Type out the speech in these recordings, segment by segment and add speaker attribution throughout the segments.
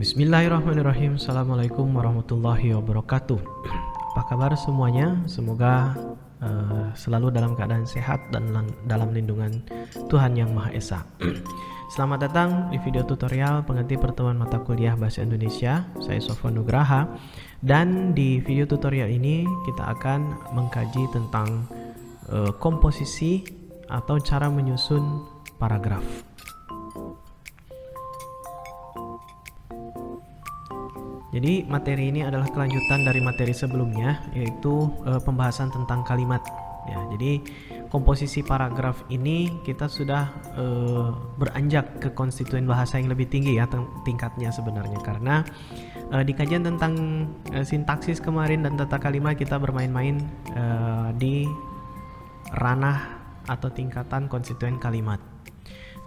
Speaker 1: Bismillahirrahmanirrahim. Assalamualaikum warahmatullahi wabarakatuh. Apa kabar semuanya? Semoga selalu dalam keadaan sehat dan dalam lindungan Tuhan Yang Maha Esa. Selamat datang di video tutorial pengganti pertemuan mata kuliah Bahasa Indonesia. Saya Sofwan Nugraha, dan di video tutorial ini kita akan mengkaji tentang komposisi atau cara menyusun paragraf. Jadi materi ini adalah kelanjutan dari materi sebelumnya, yaitu pembahasan tentang kalimat. Ya, jadi komposisi paragraf ini kita sudah beranjak ke konstituen bahasa yang lebih tinggi ya tingkatnya sebenarnya, karena di kajian tentang sintaksis kemarin dan tata kalimat kita bermain-main di ranah atau tingkatan konstituen kalimat.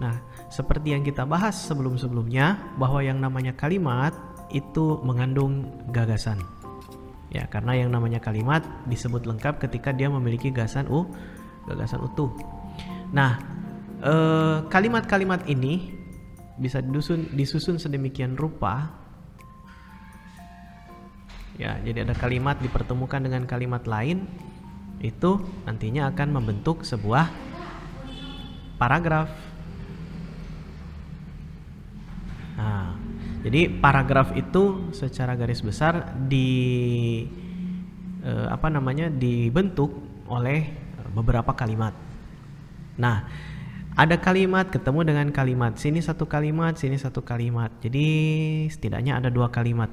Speaker 1: Nah, seperti yang kita bahas sebelum-sebelumnya, bahwa yang namanya kalimat itu mengandung gagasan. Ya, karena yang namanya kalimat disebut lengkap ketika dia memiliki gagasan utuh. Nah, kalimat-kalimat ini bisa disusun sedemikian rupa. Ya, jadi ada kalimat dipertemukan dengan kalimat lain, itu nantinya akan membentuk sebuah paragraf. Nah, jadi paragraf itu secara garis besar dibentuk oleh beberapa kalimat. Nah, ada kalimat ketemu dengan kalimat, sini satu kalimat, sini satu kalimat. Jadi setidaknya ada 2 kalimat.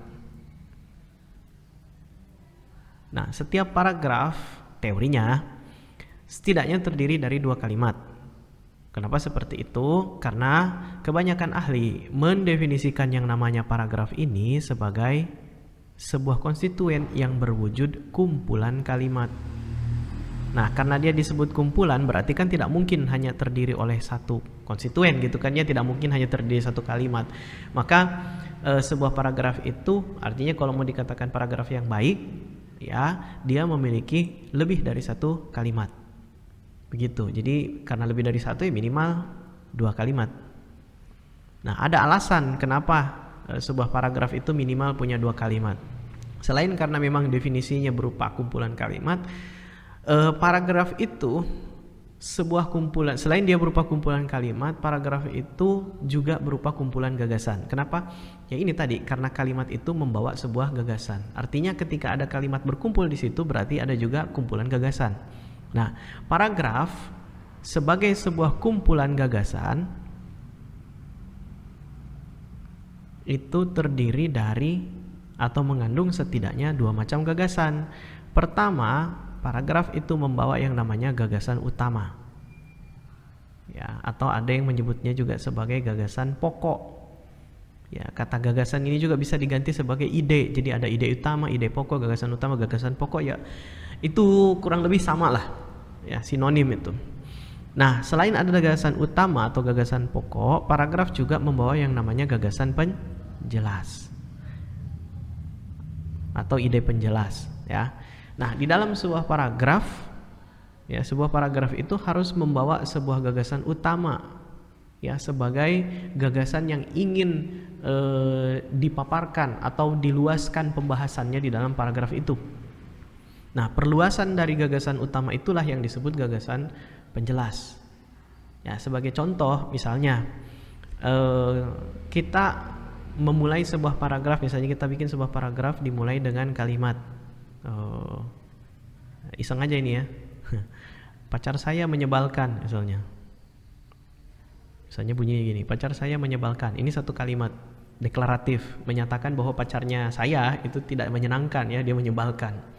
Speaker 1: Nah, setiap paragraf teorinya setidaknya terdiri dari 2 kalimat. Kenapa seperti itu? Karena kebanyakan ahli mendefinisikan yang namanya paragraf ini sebagai sebuah konstituen yang berwujud kumpulan kalimat. Nah, karena dia disebut kumpulan, berarti kan tidak mungkin hanya terdiri oleh satu konstituen gitu kan, ya tidak mungkin hanya terdiri satu kalimat. Maka sebuah paragraf itu artinya kalau mau dikatakan paragraf yang baik, ya dia memiliki lebih dari satu kalimat. Begitu. Jadi karena lebih dari satu ya minimal 2 kalimat. Nah, ada alasan kenapa sebuah paragraf itu minimal punya 2 kalimat. Selain karena memang definisinya berupa kumpulan kalimat, paragraf itu sebuah kumpulan. Selain dia berupa kumpulan kalimat, paragraf itu juga berupa kumpulan gagasan. Kenapa? Ya ini tadi, karena kalimat itu membawa sebuah gagasan. Artinya ketika ada kalimat berkumpul di situ berarti ada juga kumpulan gagasan. Nah, paragraf sebagai sebuah kumpulan gagasan itu terdiri dari atau mengandung setidaknya 2 macam gagasan. Pertama, paragraf itu membawa yang namanya gagasan utama. Ya, atau ada yang menyebutnya juga sebagai gagasan pokok. Ya, kata gagasan ini juga bisa diganti sebagai ide. Jadi ada ide utama, ide pokok, gagasan utama, gagasan pokok, ya itu kurang lebih sama lah, ya sinonim itu. Nah, selain ada gagasan utama atau gagasan pokok, paragraf juga membawa yang namanya gagasan penjelas atau ide penjelas, ya. Nah, di dalam sebuah paragraf, ya sebuah paragraf itu harus membawa sebuah gagasan utama, ya sebagai gagasan yang ingin dipaparkan atau diluaskan pembahasannya di dalam paragraf itu. Nah, perluasan dari gagasan utama itulah yang disebut gagasan penjelas. Ya, sebagai contoh, misalnya kita memulai sebuah paragraf, misalnya kita bikin sebuah paragraf dimulai dengan kalimat, iseng aja ini ya, pacar saya menyebalkan, misalnya bunyi gini, pacar saya menyebalkan. Ini satu kalimat deklaratif, menyatakan bahwa pacarnya saya itu tidak menyenangkan, ya dia menyebalkan.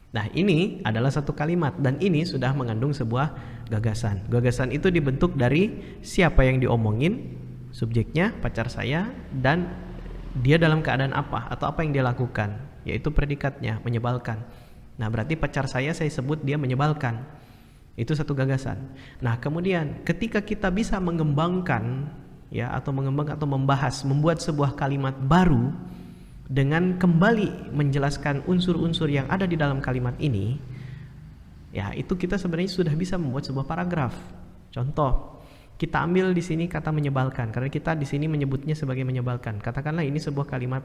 Speaker 1: Nah, ini adalah satu kalimat dan ini sudah mengandung sebuah gagasan. Gagasan itu dibentuk dari siapa yang diomongin, subjeknya pacar saya, dan dia dalam keadaan apa atau apa yang dia lakukan, yaitu predikatnya menyebalkan. Nah, berarti pacar saya sebut dia menyebalkan. Itu satu gagasan. Nah, kemudian ketika kita bisa mengembangkan, ya atau membahas, membuat sebuah kalimat baru dengan kembali menjelaskan unsur-unsur yang ada di dalam kalimat ini, ya itu kita sebenarnya sudah bisa membuat sebuah paragraf. Contoh, Kita ambil di sini kata menyebalkan karena kita di sini menyebutnya sebagai menyebalkan. Katakanlah ini sebuah kalimat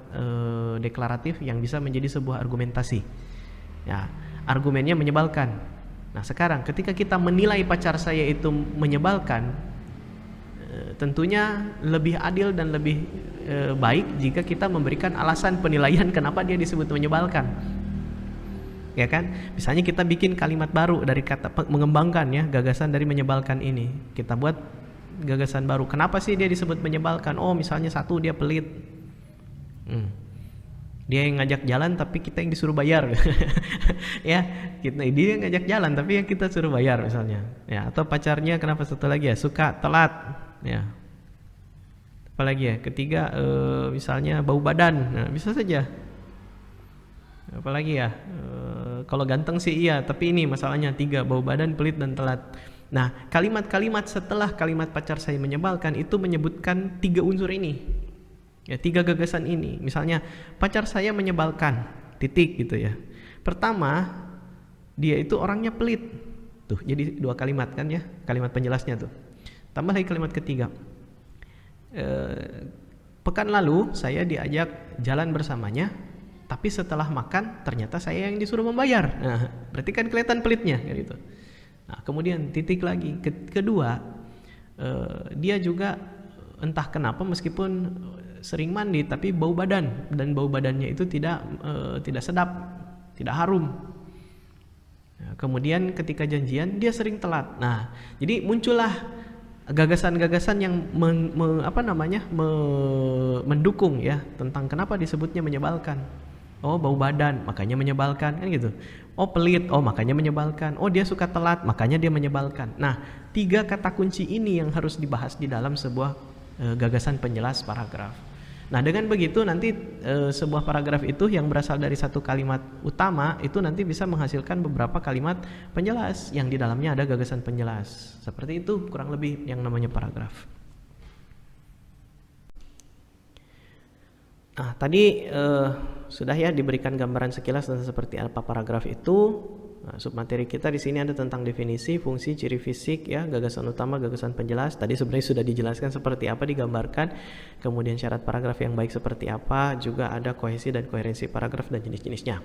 Speaker 1: deklaratif yang bisa menjadi sebuah argumentasi. Ya, argumennya menyebalkan. Nah, sekarang ketika kita menilai pacar saya itu menyebalkan, tentunya lebih adil dan lebih baik jika kita memberikan alasan penilaian kenapa dia disebut menyebalkan. Ya kan? Misalnya kita bikin kalimat baru dari kata mengembangkan ya, gagasan dari menyebalkan ini. Kita buat gagasan baru. Kenapa sih dia disebut menyebalkan? Oh, misalnya satu, dia pelit. Dia yang ngajak jalan tapi kita yang disuruh bayar. Ya, dia yang ngajak jalan tapi yang kita suruh bayar misalnya. Ya, atau pacarnya kenapa satu lagi ya, suka telat. Ya. Apalagi ya, ketiga misalnya bau badan. Nah, bisa saja. Apalagi ya, kalau ganteng sih iya, tapi ini masalahnya 3, bau badan, pelit, dan telat. Nah, kalimat-kalimat setelah kalimat pacar saya menyebalkan itu menyebutkan 3 unsur ini, ya, 3 gagasan ini. Misalnya pacar saya menyebalkan, titik gitu ya. Pertama, dia itu orangnya pelit. Tuh, jadi 2 kalimat kan ya, kalimat penjelasnya tuh. Tambah lagi kalimat ketiga. Pekan lalu saya diajak jalan bersamanya, tapi setelah makan ternyata saya yang disuruh membayar. Nah, berarti kan kelihatan pelitnya gitu. Nah, kemudian titik lagi. Kedua, dia juga entah kenapa meskipun sering mandi tapi bau badan, dan bau badannya itu tidak sedap, tidak harum. Nah, kemudian ketika janjian dia sering telat. Nah, jadi muncullah gagasan-gagasan yang mendukung ya tentang kenapa disebutnya menyebalkan. Oh, bau badan, makanya menyebalkan, kan gitu. Oh, pelit, oh makanya menyebalkan. Oh, dia suka telat, makanya dia menyebalkan. Nah, 3 kata kunci ini yang harus dibahas di dalam sebuah gagasan penjelas paragraf. Nah, dengan begitu nanti sebuah paragraf itu yang berasal dari satu kalimat utama itu nanti bisa menghasilkan beberapa kalimat penjelas yang di dalamnya ada gagasan penjelas. Seperti itu kurang lebih yang namanya paragraf. Nah, tadi sudah ya diberikan gambaran sekilas tentang seperti apa paragraf itu. Nah, submateri kita di sini ada tentang definisi, fungsi, ciri fisik ya, gagasan utama, gagasan penjelas. Tadi sebenarnya sudah dijelaskan seperti apa, digambarkan. Kemudian syarat paragraf yang baik seperti apa, juga ada kohesi dan koherensi paragraf dan jenis-jenisnya.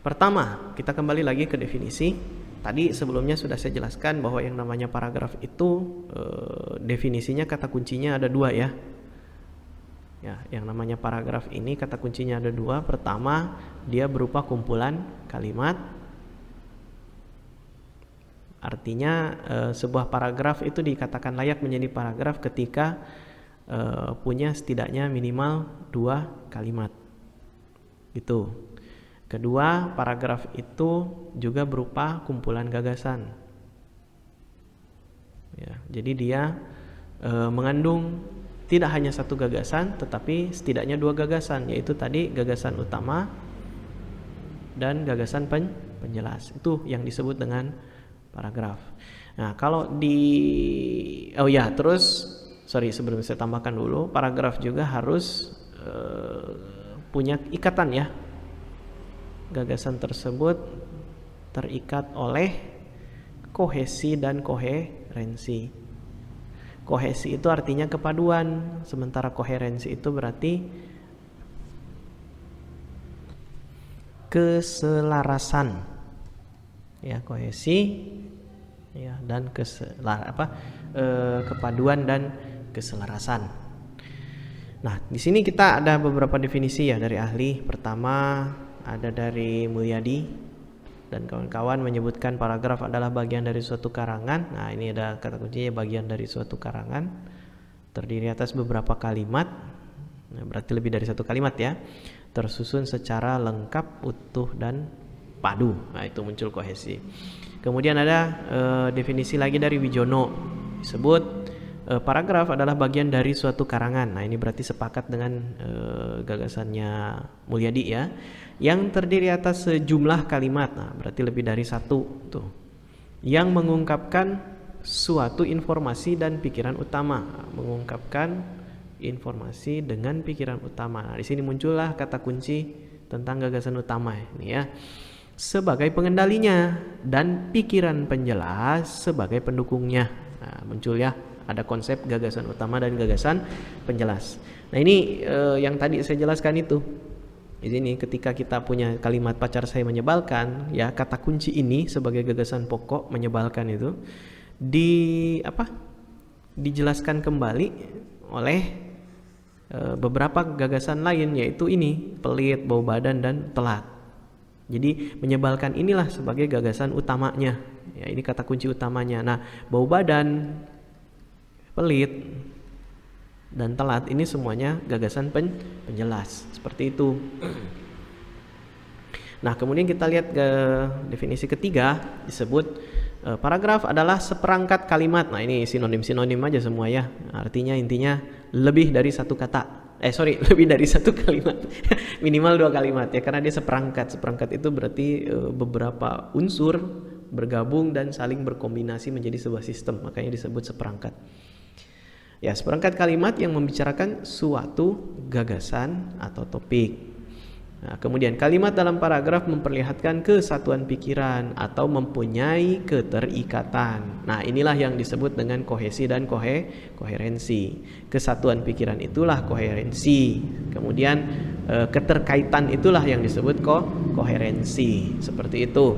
Speaker 1: Pertama, kita kembali lagi ke definisi. Tadi sebelumnya sudah saya jelaskan bahwa yang namanya paragraf itu definisinya kata kuncinya ada 2 ya. Ya, yang namanya paragraf ini kata kuncinya ada 2. Pertama, dia berupa kumpulan kalimat. Artinya sebuah paragraf itu dikatakan layak menjadi paragraf ketika punya setidaknya minimal 2 kalimat. Gitu. Kedua, paragraf itu juga berupa kumpulan gagasan. Ya, jadi dia mengandung tidak hanya satu gagasan, tetapi setidaknya 2 gagasan, yaitu tadi gagasan utama dan gagasan penjelas. Itu yang disebut dengan paragraf. Nah, kalau sebelum saya tambahkan dulu, paragraf juga harus punya ikatan ya. Gagasan tersebut terikat oleh kohesi dan koherensi. Kohesi itu artinya kepaduan, sementara koherensi itu berarti keselarasan. Ya, kohesi ya, dan kepaduan dan keselarasan. Nah, di sini kita ada beberapa definisi ya dari ahli. Pertama ada dari Mulyadi dan kawan-kawan menyebutkan paragraf adalah bagian dari suatu karangan. Nah, ini ada kata kuncinya, bagian dari suatu karangan, terdiri atas beberapa kalimat. Nah, berarti lebih dari satu kalimat ya, tersusun secara lengkap, utuh, dan padu. Nah, itu muncul kohesi. Kemudian ada definisi lagi dari Wijono, disebut paragraf adalah bagian dari suatu karangan. Nah, ini berarti sepakat dengan gagasannya Mulyadi ya, yang terdiri atas sejumlah kalimat. Nah, berarti lebih dari satu tuh, yang mengungkapkan suatu informasi dan pikiran utama. Nah, mengungkapkan informasi dengan pikiran utama. Nah, di sini muncullah kata kunci tentang gagasan utama ini ya. sebagai pengendalinya dan pikiran penjelas sebagai pendukungnya. Nah, muncul ya, ada konsep gagasan utama dan gagasan penjelas. Nah, ini yang tadi saya jelaskan itu. Di sini ketika kita punya kalimat pacar saya menyebalkan, ya kata kunci ini sebagai gagasan pokok menyebalkan itu dijelaskan kembali oleh beberapa gagasan lain, yaitu ini pelit, bau badan dan telat. Jadi menyebalkan inilah sebagai gagasan utamanya. Ya, ini kata kunci utamanya. Nah, bau badan, pelit dan telat ini semuanya gagasan penjelas. Seperti itu. Nah, kemudian kita lihat ke definisi ketiga, disebut paragraf adalah seperangkat kalimat. Nah, ini sinonim-sinonim aja semua ya. Artinya intinya lebih dari satu kata. Lebih dari satu kalimat. Minimal 2 kalimat ya, karena dia seperangkat. Seperangkat itu berarti beberapa unsur bergabung dan saling berkombinasi menjadi sebuah sistem. Makanya disebut seperangkat. Ya, seperangkat kalimat yang membicarakan suatu gagasan atau topik. Nah, kemudian kalimat dalam paragraf memperlihatkan kesatuan pikiran atau mempunyai keterikatan. Nah, inilah yang disebut dengan kohesi dan koherensi. Kesatuan pikiran itulah koherensi. Kemudian keterkaitan itulah yang disebut koherensi. Seperti itu.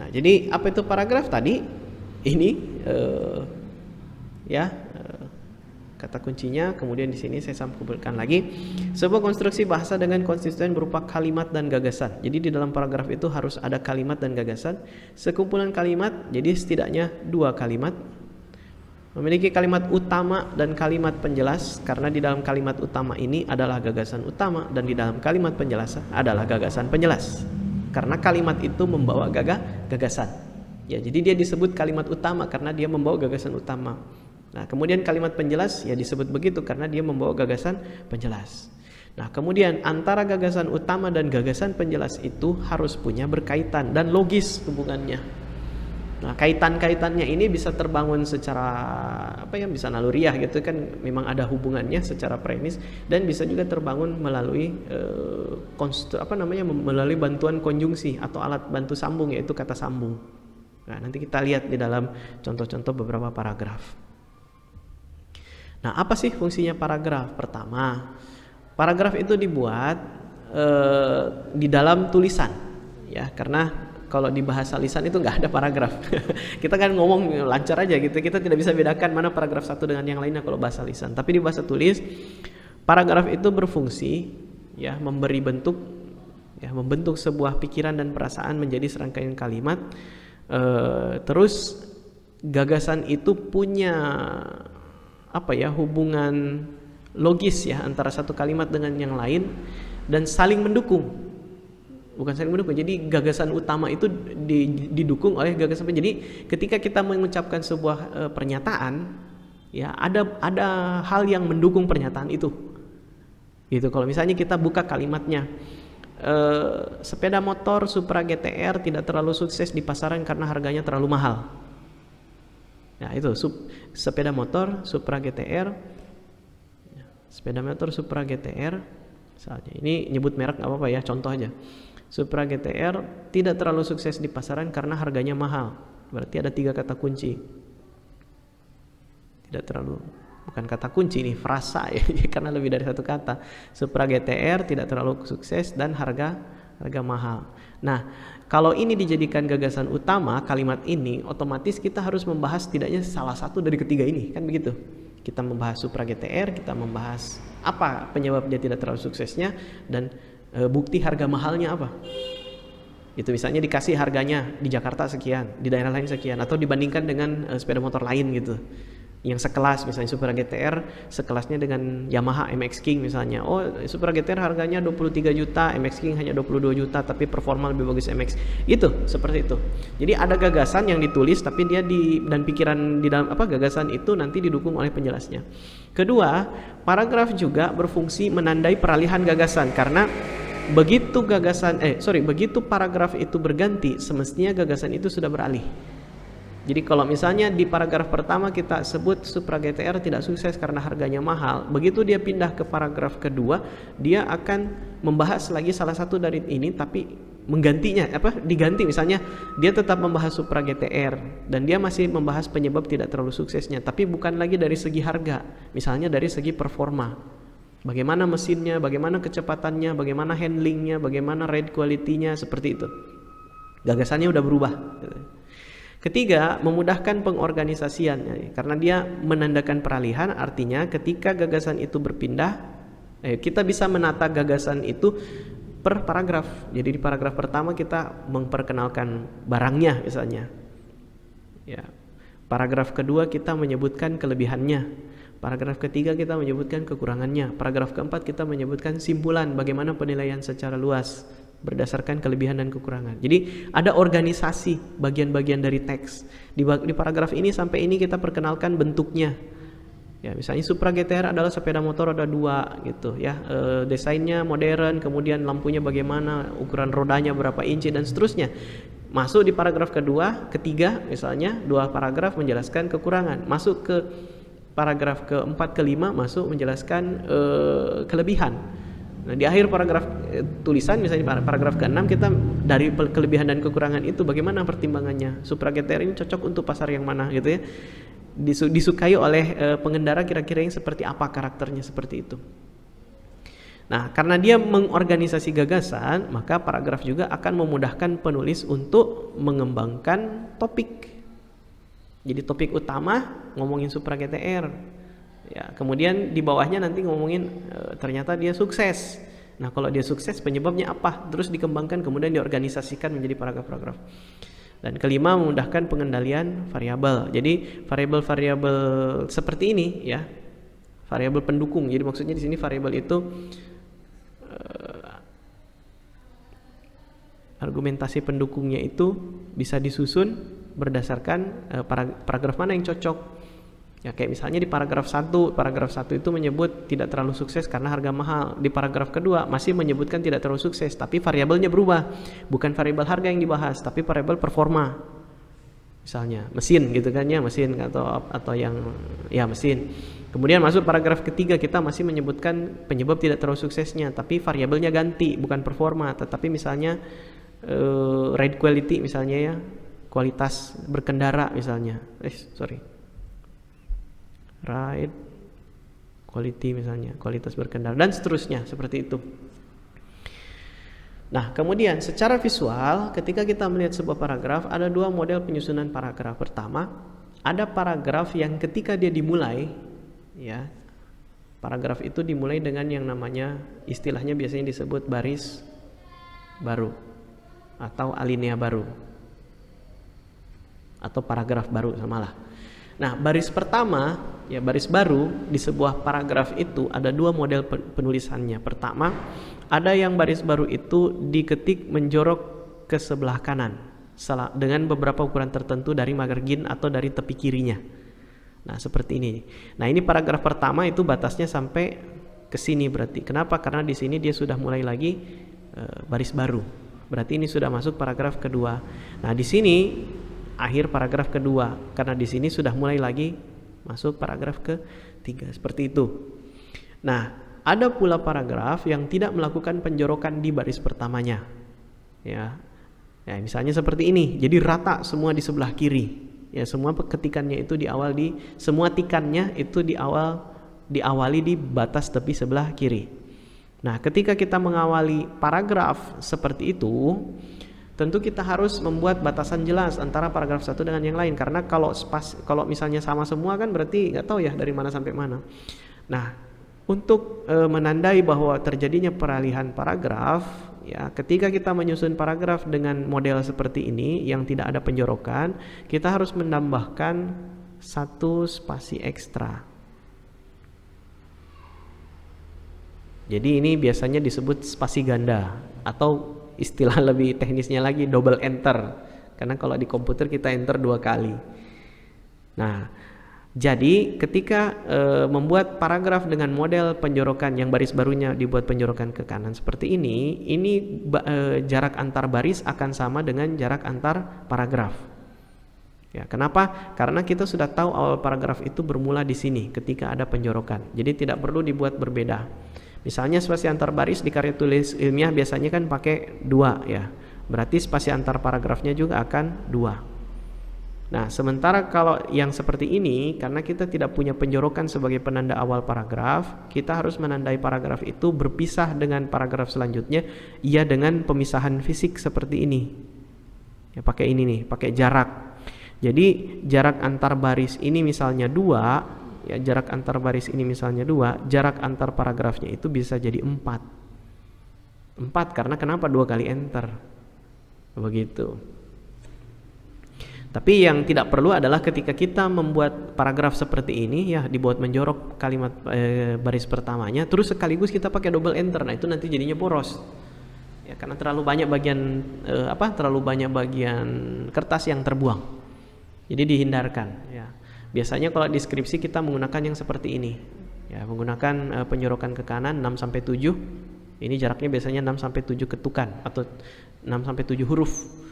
Speaker 1: Nah, jadi apa itu paragraf tadi? Ini kata kuncinya. Kemudian di sini saya sampaikan lagi sebuah konstruksi bahasa dengan konsisten berupa kalimat dan gagasan. Jadi di dalam paragraf itu harus ada kalimat dan gagasan, sekumpulan kalimat. Jadi setidaknya 2 kalimat, memiliki kalimat utama dan kalimat penjelas, karena di dalam kalimat utama ini adalah gagasan utama dan di dalam kalimat penjelasan adalah gagasan penjelas, karena kalimat itu membawa gagasan. Ya, jadi dia disebut kalimat utama karena dia membawa gagasan utama. Nah, kemudian kalimat penjelas ya disebut begitu karena dia membawa gagasan penjelas. Nah, kemudian antara gagasan utama dan gagasan penjelas itu harus punya berkaitan dan logis hubungannya. Nah, kaitan-kaitannya ini bisa terbangun secara bisa naluriah gitu kan, memang ada hubungannya secara premis, dan bisa juga terbangun melalui melalui bantuan konjungsi atau alat bantu sambung, yaitu kata sambung. Nah, nanti kita lihat di dalam contoh-contoh beberapa paragraf. Nah, apa sih fungsinya paragraf? Pertama, paragraf itu dibuat di dalam tulisan, ya, karena kalau di bahasa lisan itu nggak ada paragraf. Kita kan ngomong lancar aja gitu, kita tidak bisa bedakan mana paragraf satu dengan yang lainnya kalau bahasa lisan. Tapi di bahasa tulis, paragraf itu berfungsi ya memberi bentuk, ya membentuk sebuah pikiran dan perasaan menjadi serangkaian kalimat. Terus gagasan itu punya hubungan logis ya antara satu kalimat dengan yang lain dan saling mendukung. Bukan saling mendukung. Jadi gagasan utama itu didukung oleh gagasan. Jadi ketika kita mengucapkan sebuah pernyataan, ya ada hal yang mendukung pernyataan itu. Gitu. Kalau misalnya kita buka kalimatnya, sepeda motor Supra GTR tidak terlalu sukses di pasaran karena harganya terlalu mahal. Nah, itu sepeda motor Supra GTR. Sepeda motor Supra GTR, misalnya ini nyebut merek nggak apa-apa ya, contoh aja. Supra GTR tidak terlalu sukses di pasaran karena harganya mahal. Berarti ada 3 kata kunci. Tidak terlalu, bukan kata kunci ini, frasa ya, karena lebih dari 1 kata. Supra GTR tidak terlalu sukses dan harga mahal. Nah, kalau ini dijadikan gagasan utama kalimat ini, otomatis kita harus membahas setidaknya salah satu dari ketiga ini, kan begitu? Kita membahas Supra GTR, kita membahas apa penyebab dia tidak terlalu suksesnya, dan bukti harga mahalnya apa. Itu misalnya dikasih harganya di Jakarta sekian, di daerah lain sekian, atau dibandingkan dengan sepeda motor lain gitu. Yang sekelas, misalnya Supra GTR sekelasnya dengan Yamaha MX King misalnya. Oh, Supra GTR harganya 23 juta, MX King hanya 22 juta, tapi performa lebih bagus MX. Itu, seperti itu. Jadi ada gagasan yang ditulis, tapi dia dan pikiran di dalam gagasan itu nanti didukung oleh penjelasnya. Kedua, paragraf juga berfungsi menandai peralihan gagasan, karena begitu paragraf itu berganti, semestinya gagasan itu sudah beralih. Jadi kalau misalnya di paragraf pertama kita sebut Supra GTR tidak sukses karena harganya mahal, begitu dia pindah ke paragraf kedua, dia akan membahas lagi salah satu dari ini tapi menggantinya diganti, misalnya dia tetap membahas Supra GTR dan dia masih membahas penyebab tidak terlalu suksesnya, tapi bukan lagi dari segi harga, misalnya dari segi performa. Bagaimana mesinnya, bagaimana kecepatannya, bagaimana handlingnya, bagaimana ride quality-nya, seperti itu. Gagasannya udah berubah. Ketiga, memudahkan pengorganisasian, karena dia menandakan peralihan, artinya ketika gagasan itu berpindah, kita bisa menata gagasan itu per paragraf. Jadi di paragraf pertama kita memperkenalkan barangnya misalnya. Ya. Paragraf kedua kita menyebutkan kelebihannya. Paragraf ketiga kita menyebutkan kekurangannya. Paragraf keempat kita menyebutkan simpulan bagaimana penilaian secara luas berdasarkan kelebihan dan kekurangan. Jadi ada organisasi bagian-bagian dari teks. Di paragraf ini sampai ini kita perkenalkan bentuknya. Ya, misalnya Supra GTR adalah sepeda motor roda 2 gitu ya. Desainnya modern, kemudian lampunya bagaimana, ukuran rodanya berapa inci dan seterusnya. Masuk di paragraf kedua, ketiga misalnya, 2 paragraf menjelaskan kekurangan. Masuk ke paragraf keempat, kelima masuk menjelaskan kelebihan. Nah, di akhir paragraf tulisan misalnya paragraf ke-6 kita dari kelebihan dan kekurangan itu bagaimana pertimbangannya. Supra GTR ini cocok untuk pasar yang mana gitu ya. Disukai oleh pengendara kira-kira yang seperti apa karakternya, seperti itu. Nah, karena dia mengorganisasi gagasan, maka paragraf juga akan memudahkan penulis untuk mengembangkan topik. Jadi topik utama ngomongin Supra GTR. Ya, kemudian di bawahnya nanti ngomongin ternyata dia sukses. Nah, kalau dia sukses penyebabnya apa? Terus dikembangkan kemudian diorganisasikan menjadi paragraf-paragraf. Dan kelima, memudahkan pengendalian variabel. Jadi variabel-variabel seperti ini ya, variabel pendukung. Jadi maksudnya di sini variabel itu argumentasi pendukungnya itu bisa disusun berdasarkan paragraf mana yang cocok. Ya, kayak misalnya di paragraf 1 itu menyebut tidak terlalu sukses karena harga mahal. Di paragraf kedua masih menyebutkan tidak terlalu sukses, tapi variabelnya berubah. Bukan variabel harga yang dibahas, tapi variabel performa. Misalnya mesin gitu kan ya, mesin atau yang ya mesin. Kemudian masuk paragraf ketiga, kita masih menyebutkan penyebab tidak terlalu suksesnya, tapi variabelnya ganti, bukan performa, tetapi misalnya ride quality misalnya ya, kualitas berkendara misalnya. Ride quality misalnya, kualitas berkendara dan seterusnya, seperti itu. Nah, kemudian secara visual ketika kita melihat sebuah paragraf, ada 2 model penyusunan paragraf. Pertama, ada paragraf yang ketika dia dimulai ya, paragraf itu dimulai dengan yang namanya, istilahnya biasanya disebut baris baru atau alinea baru atau paragraf baru, samalah. Nah, baris pertama ya, baris baru di sebuah paragraf itu ada 2 model penulisannya. Pertama, ada yang baris baru itu diketik menjorok ke sebelah kanan dengan beberapa ukuran tertentu dari margin atau dari tepi kirinya. Nah, seperti ini. Nah, ini paragraf pertama itu batasnya sampai ke sini berarti. Kenapa? Karena di sini dia sudah mulai lagi baris baru. Berarti ini sudah masuk paragraf kedua. Nah, di sini akhir paragraf kedua, karena di sini sudah mulai lagi masuk paragraf ketiga, seperti itu. Nah, ada pula paragraf yang tidak melakukan penjorokan di baris pertamanya ya. Ya, misalnya seperti ini, jadi rata semua di sebelah kiri ya, semua ketikannya itu semua tikannya itu diawali di batas tepi sebelah kiri. Nah, ketika kita mengawali paragraf seperti itu, tentu kita harus membuat batasan jelas antara paragraf satu dengan yang lain, karena kalau misalnya sama semua kan berarti nggak tahu ya dari mana sampai mana. Nah, untuk menandai bahwa terjadinya peralihan paragraf ya, ketika kita menyusun paragraf dengan model seperti ini yang tidak ada penjorokan, kita harus menambahkan 1 spasi ekstra. Jadi ini biasanya disebut spasi ganda, atau istilah lebih teknisnya lagi double enter, karena kalau di komputer kita enter 2 kali. Nah, jadi ketika membuat paragraf dengan model penjorokan yang baris barunya dibuat penjorokan ke kanan seperti ini jarak antar baris akan sama dengan jarak antar paragraf Ya, kenapa? Karena kita sudah tahu awal paragraf itu bermula di sini ketika ada penjorokan. Jadi tidak perlu dibuat berbeda. Misalnya spasi antar baris di karya tulis ilmiah biasanya kan pakai 2 ya. Berarti spasi antar paragrafnya juga akan 2. Nah, sementara kalau yang seperti ini, karena kita tidak punya penjorokan sebagai penanda awal paragraf, kita harus menandai paragraf itu berpisah dengan paragraf selanjutnya, ia dengan pemisahan fisik seperti ini. Ya, pakai ini nih, pakai jarak. Jadi jarak antar baris ini misalnya 2, ya jarak antar baris ini misalnya 2, jarak antar paragrafnya itu bisa jadi 4. 4 karena kenapa 2 kali enter. Begitu. Tapi yang tidak perlu adalah ketika kita membuat paragraf seperti ini ya, dibuat menjorok kalimat baris pertamanya, terus sekaligus kita pakai double enter. Nah, itu nanti jadinya boros. Ya, karena terlalu banyak bagian kertas yang terbuang. Jadi dihindarkan ya. Biasanya kalau di skripsi kita menggunakan yang seperti ini. Ya, menggunakan penjorokan ke kanan 6 sampai 7. Ini jaraknya biasanya 6 sampai 7 ketukan atau 6 sampai 7 huruf.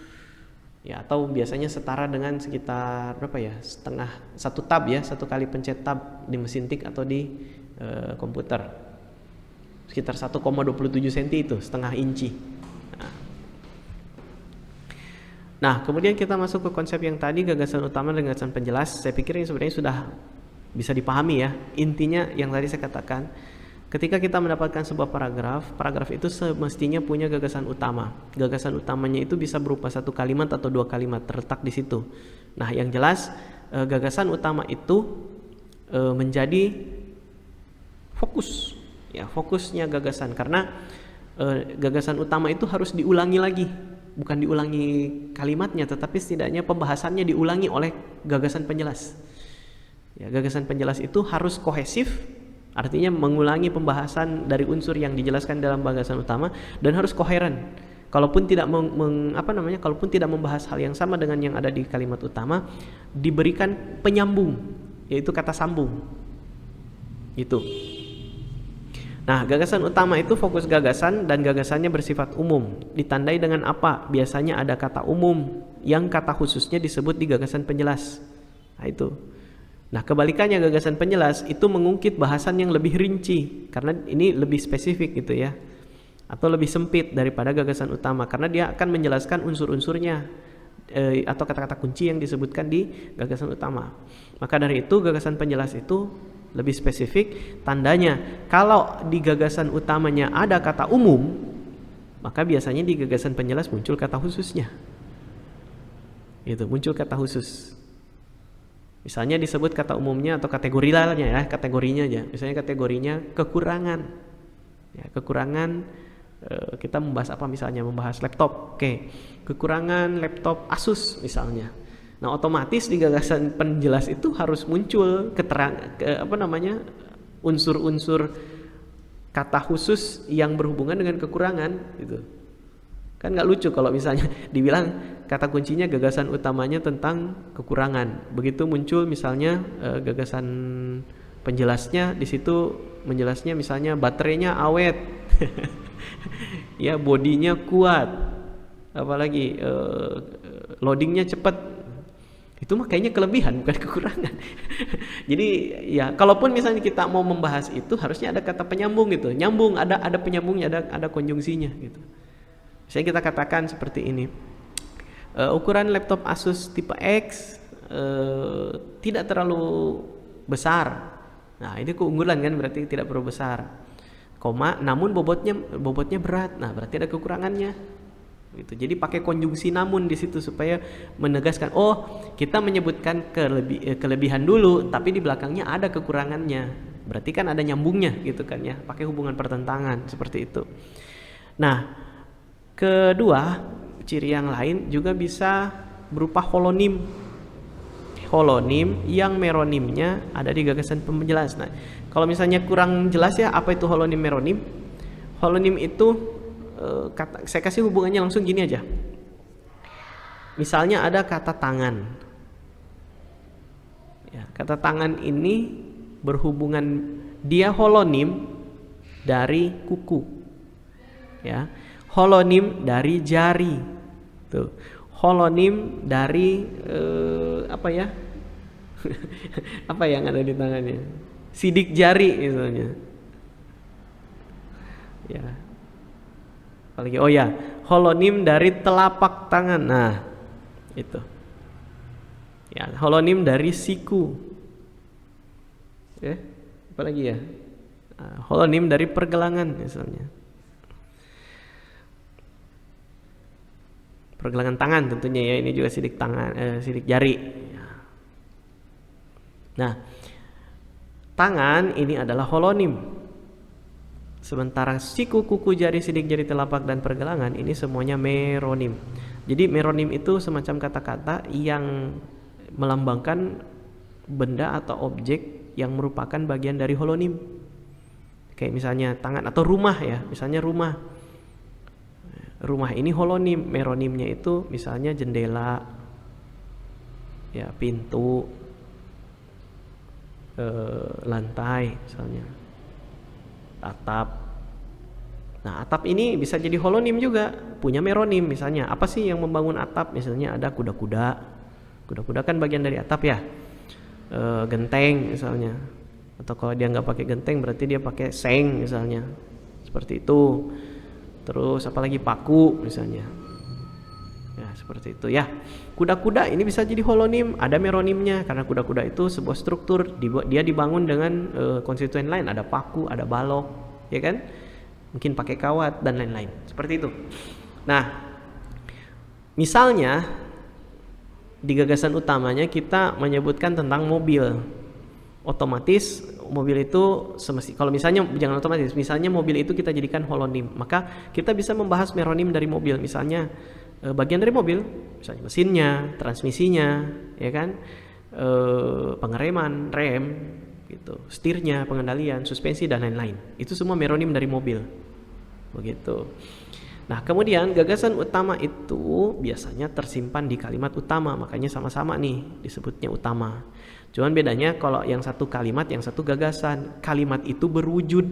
Speaker 1: Ya, atau biasanya setara dengan sekitar berapa ya, setengah 1 tab ya, 1 kali pencet tab di mesin tik atau di komputer, sekitar 1,27 cm itu, setengah inci. Nah, kemudian kita masuk ke konsep yang tadi, gagasan utama dan gagasan penjelas. Saya pikir ini sebenarnya sudah bisa dipahami ya. Intinya yang tadi saya katakan, ketika kita mendapatkan sebuah paragraf itu semestinya punya gagasan utama. Gagasan utamanya itu bisa berupa 1 kalimat atau 2 kalimat terletak di situ. Nah, yang jelas gagasan utama itu menjadi fokus. Ya, fokusnya gagasan karena gagasan utama itu harus diulangi lagi. Bukan diulangi kalimatnya, tetapi setidaknya pembahasannya diulangi oleh gagasan penjelas. Ya, gagasan penjelas itu harus kohesif. Artinya mengulangi pembahasan dari unsur yang dijelaskan dalam gagasan utama dan harus koheren. Kalaupun tidak kalaupun tidak membahas hal yang sama dengan yang ada di kalimat utama, diberikan penyambung, yaitu kata sambung. Itu. Nah, gagasan utama itu fokus gagasan dan gagasannya bersifat umum. Ditandai dengan apa? Biasanya ada kata umum yang kata khususnya disebut di gagasan penjelas. Nah, itu. Nah, kebalikannya gagasan penjelas itu mengungkit bahasan yang lebih rinci karena ini lebih spesifik gitu ya, atau lebih sempit daripada gagasan utama karena dia akan menjelaskan unsur-unsurnya atau kata-kata kunci yang disebutkan di gagasan utama. Maka dari itu gagasan penjelas itu lebih spesifik. Tandanya kalau di gagasan utamanya ada kata umum, maka biasanya di gagasan penjelas muncul kata khususnya. Itu muncul kata khusus. Misalnya disebut kata umumnya atau kategorinya ya, kategorinya aja. Misalnya kategorinya kekurangan. Ya, kekurangan kita membahas apa misalnya? Membahas laptop. Oke. Kekurangan laptop Asus misalnya. Nah, otomatis di gagasan penjelas itu harus muncul unsur-unsur kata khusus yang berhubungan dengan kekurangan gitu. Kan nggak lucu kalau misalnya dibilang kata kuncinya gagasan utamanya tentang kekurangan. Begitu muncul misalnya gagasan penjelasnya di situ menjelasnya misalnya baterainya awet, ya bodinya kuat, apalagi loadingnya cepat. Itu mah kayaknya kelebihan bukan kekurangan. Jadi ya kalaupun misalnya kita mau membahas itu harusnya ada kata penyambung gitu, nyambung, ada penyambungnya, ada konjungsinya gitu. Misalnya kita katakan seperti ini, ukuran laptop Asus tipe X tidak terlalu besar. Nah, ini keunggulan kan, berarti tidak perlu besar. Koma, namun bobotnya berat. Nah, berarti ada kekurangannya. Gitu. Jadi pakai konjungsi namun di situ supaya menegaskan, oh kita menyebutkan kelebihan dulu, tapi di belakangnya ada kekurangannya. Berarti kan ada nyambungnya gitu kan ya, pakai hubungan pertentangan seperti itu. Nah, kedua, ciri yang lain juga bisa berupa holonim. Holonim yang meronimnya ada di gagasan penjelas. Nah, kalau misalnya kurang jelas ya apa itu holonim meronim? Holonim itu saya kasih hubungannya langsung gini aja. Misalnya ada kata tangan. Ya, kata tangan ini berhubungan, dia holonim dari kuku. Ya. Holonim dari jari. Tuh. holonim dari apa ya? Apa yang ada di tangannya? Sidik jari misalnya. Ya. Apalagi oh ya, holonim dari telapak tangan. Nah, itu. Ya, holonim dari siku. Apa lagi ya? Holonim dari pergelangan misalnya. Pergelangan tangan tentunya ya, ini juga sidik tangan, sidik jari. Nah, tangan ini adalah holonim. Sementara siku, kuku, jari, sidik jari, telapak, dan pergelangan ini semuanya meronim. Jadi meronim itu semacam kata-kata yang melambangkan benda atau objek yang merupakan bagian dari holonim. Kayak misalnya tangan atau rumah ya, misalnya rumah. Rumah ini holonim, meronimnya itu misalnya jendela, ya pintu, lantai misalnya, atap. Nah, atap ini bisa jadi holonim juga, punya meronim. Misalnya apa sih yang membangun atap? Misalnya ada kuda-kuda. Kuda-kuda kan bagian dari atap ya. Genteng misalnya. Atau kalau dia nggak pakai genteng berarti dia pakai seng misalnya. Seperti itu. Terus apalagi paku misalnya. Ya, seperti itu ya. Kuda-kuda ini bisa jadi holonim, ada meronimnya karena kuda-kuda itu sebuah struktur, dia dibangun dengan konstituen lain, ada paku, ada balok, ya kan? Mungkin pakai kawat dan lain-lain. Seperti itu. Nah, misalnya di gagasan utamanya kita menyebutkan tentang mobil. Otomatis mobil itu kalau misalnya jangan otomatis, misalnya mobil itu kita jadikan holonim, maka kita bisa membahas meronim dari mobil. Misalnya bagian dari mobil, misalnya mesinnya, transmisinya, ya kan, pengereman, rem, gitu, setirnya, pengendalian, suspensi dan lain-lain. Itu semua meronim dari mobil, begitu. Nah, kemudian gagasan utama itu biasanya tersimpan di kalimat utama, makanya sama-sama nih disebutnya utama. Cuman bedanya kalau yang satu kalimat, yang satu gagasan. Kalimat itu berwujud,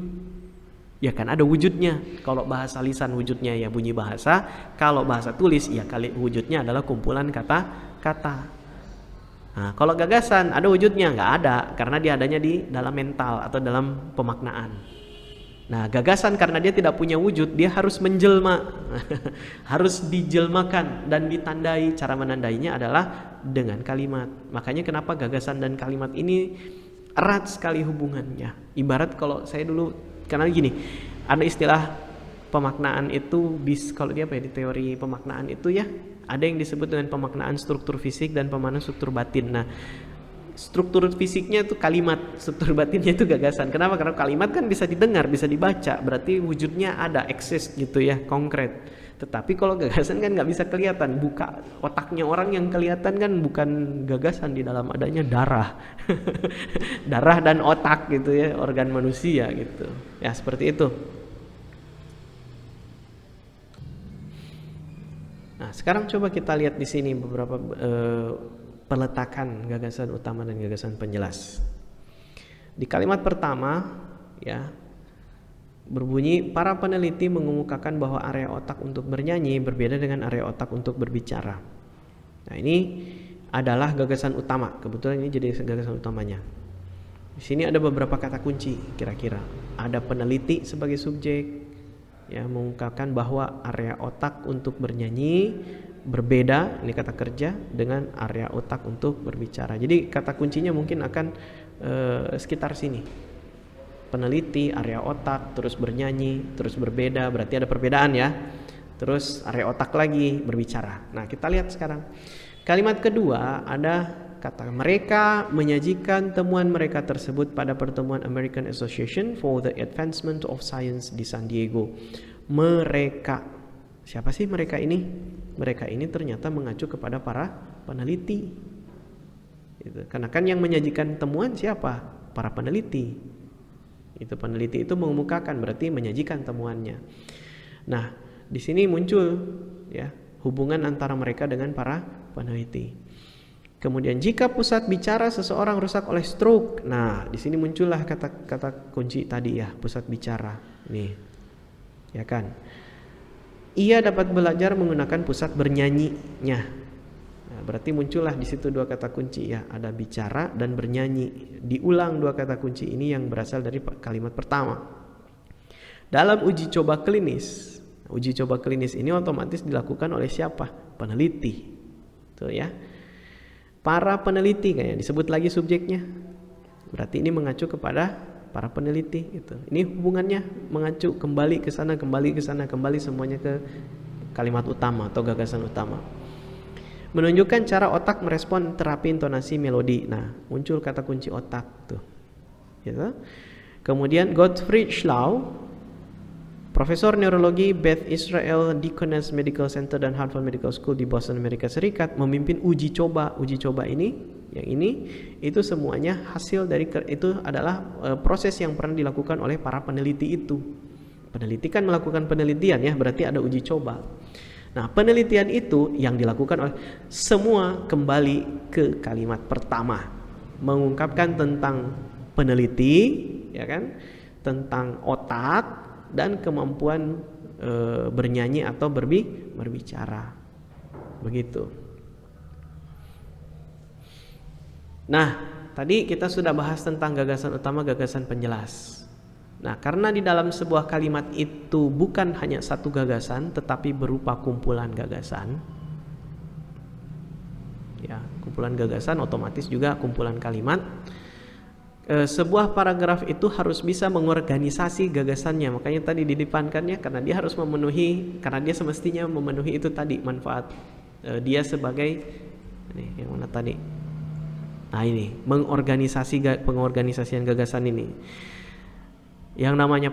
Speaker 1: ya kan, ada wujudnya. Kalau bahasa lisan wujudnya ya bunyi bahasa, kalau bahasa tulis ya wujudnya adalah kumpulan kata-kata. Nah, kalau gagasan ada wujudnya? Nggak ada, karena dia adanya di dalam mental atau dalam pemaknaan. Nah, gagasan karena dia tidak punya wujud, dia harus menjelma, harus dijelmakan dan ditandai. Cara menandainya adalah dengan kalimat. Makanya kenapa gagasan dan kalimat ini erat sekali hubungannya. Ibarat kalau saya dulu, karena gini, ada istilah pemaknaan itu kalau dia apa ya, di teori pemaknaan itu ya, ada yang disebut dengan pemaknaan struktur fisik dan pemaknaan struktur batin. Nah, struktur fisiknya itu kalimat, struktur batinnya itu gagasan. Kenapa? Karena kalimat kan bisa didengar, bisa dibaca, berarti wujudnya ada, eksis gitu ya, konkret. Tetapi kalau gagasan kan nggak bisa kelihatan. Buka otaknya orang yang kelihatan kan bukan gagasan, di dalam adanya darah. Darah dan otak gitu ya, organ manusia gitu. Ya, seperti itu. Nah, sekarang coba kita lihat di sini beberapa peletakan gagasan utama dan gagasan penjelas. Di kalimat pertama ya berbunyi, para peneliti mengemukakan bahwa area otak untuk bernyanyi berbeda dengan area otak untuk berbicara. Nah, ini adalah gagasan utama. Kebetulan ini jadi gagasan utamanya. Di sini ada beberapa kata kunci kira-kira. Ada peneliti sebagai subjek ya, mengungkapkan bahwa area otak untuk bernyanyi berbeda, ini kata kerja, dengan area otak untuk berbicara. Jadi kata kuncinya mungkin akan sekitar sini. Peneliti, area otak, terus bernyanyi, terus berbeda, berarti ada perbedaan ya. Terus area otak lagi, berbicara. Nah, kita lihat sekarang. Kalimat kedua ada kata mereka menyajikan temuan mereka tersebut pada pertemuan American Association for the Advancement of Science di San Diego. Mereka, siapa sih mereka ini? Mereka ini ternyata mengacu kepada para peneliti. Gitu. Karena kan yang menyajikan temuan siapa? Para peneliti. Itu peneliti itu mengemukakan, berarti menyajikan temuannya. Nah, di sini muncul ya hubungan antara mereka dengan para peneliti. Kemudian jika pusat bicara seseorang rusak oleh stroke. Nah, di sini muncullah kata-kata kunci tadi ya, pusat bicara. Nih. Ya kan? Ia dapat belajar menggunakan pusat bernyanyinya. berarti muncullah di situ dua kata kunci ya, ada bicara dan bernyanyi. Diulang dua kata kunci ini yang berasal dari kalimat pertama. Dalam uji coba klinis, uji coba klinis ini otomatis dilakukan oleh siapa? Peneliti. Tuh ya. Para peneliti kayaknya disebut lagi subjeknya. Berarti ini mengacu kepada para peneliti gitu. Ini hubungannya mengacu kembali ke sana, kembali semuanya ke kalimat utama atau gagasan utama. Menunjukkan cara otak merespon terapi intonasi melodi. Nah, muncul kata kunci otak tuh. Gitu. Kemudian Gottfried Schlau, Profesor Neurologi Beth Israel Deaconess Medical Center dan Harvard Medical School di Boston, Amerika Serikat, memimpin uji coba. Uji coba ini, yang ini, itu semuanya hasil dari itu adalah proses yang pernah dilakukan oleh para peneliti itu. Peneliti kan melakukan penelitian ya, berarti ada uji coba. Nah, penelitian itu yang dilakukan oleh semua kembali ke kalimat pertama, mengungkapkan tentang peneliti, ya kan, tentang otak dan kemampuan bernyanyi atau berbicara, begitu. Nah, tadi kita sudah bahas tentang gagasan utama, gagasan penjelas. Nah, karena di dalam sebuah kalimat itu bukan hanya satu gagasan, tetapi berupa kumpulan gagasan. Ya, kumpulan gagasan otomatis juga kumpulan kalimat. Sebuah paragraf itu harus bisa mengorganisasi gagasannya. Makanya tadi didepankannya karena dia harus memenuhi, karena dia semestinya memenuhi itu tadi manfaat. Dia sebagai ini yang mana tadi? Nah, ini pengorganisasian gagasan ini. Yang namanya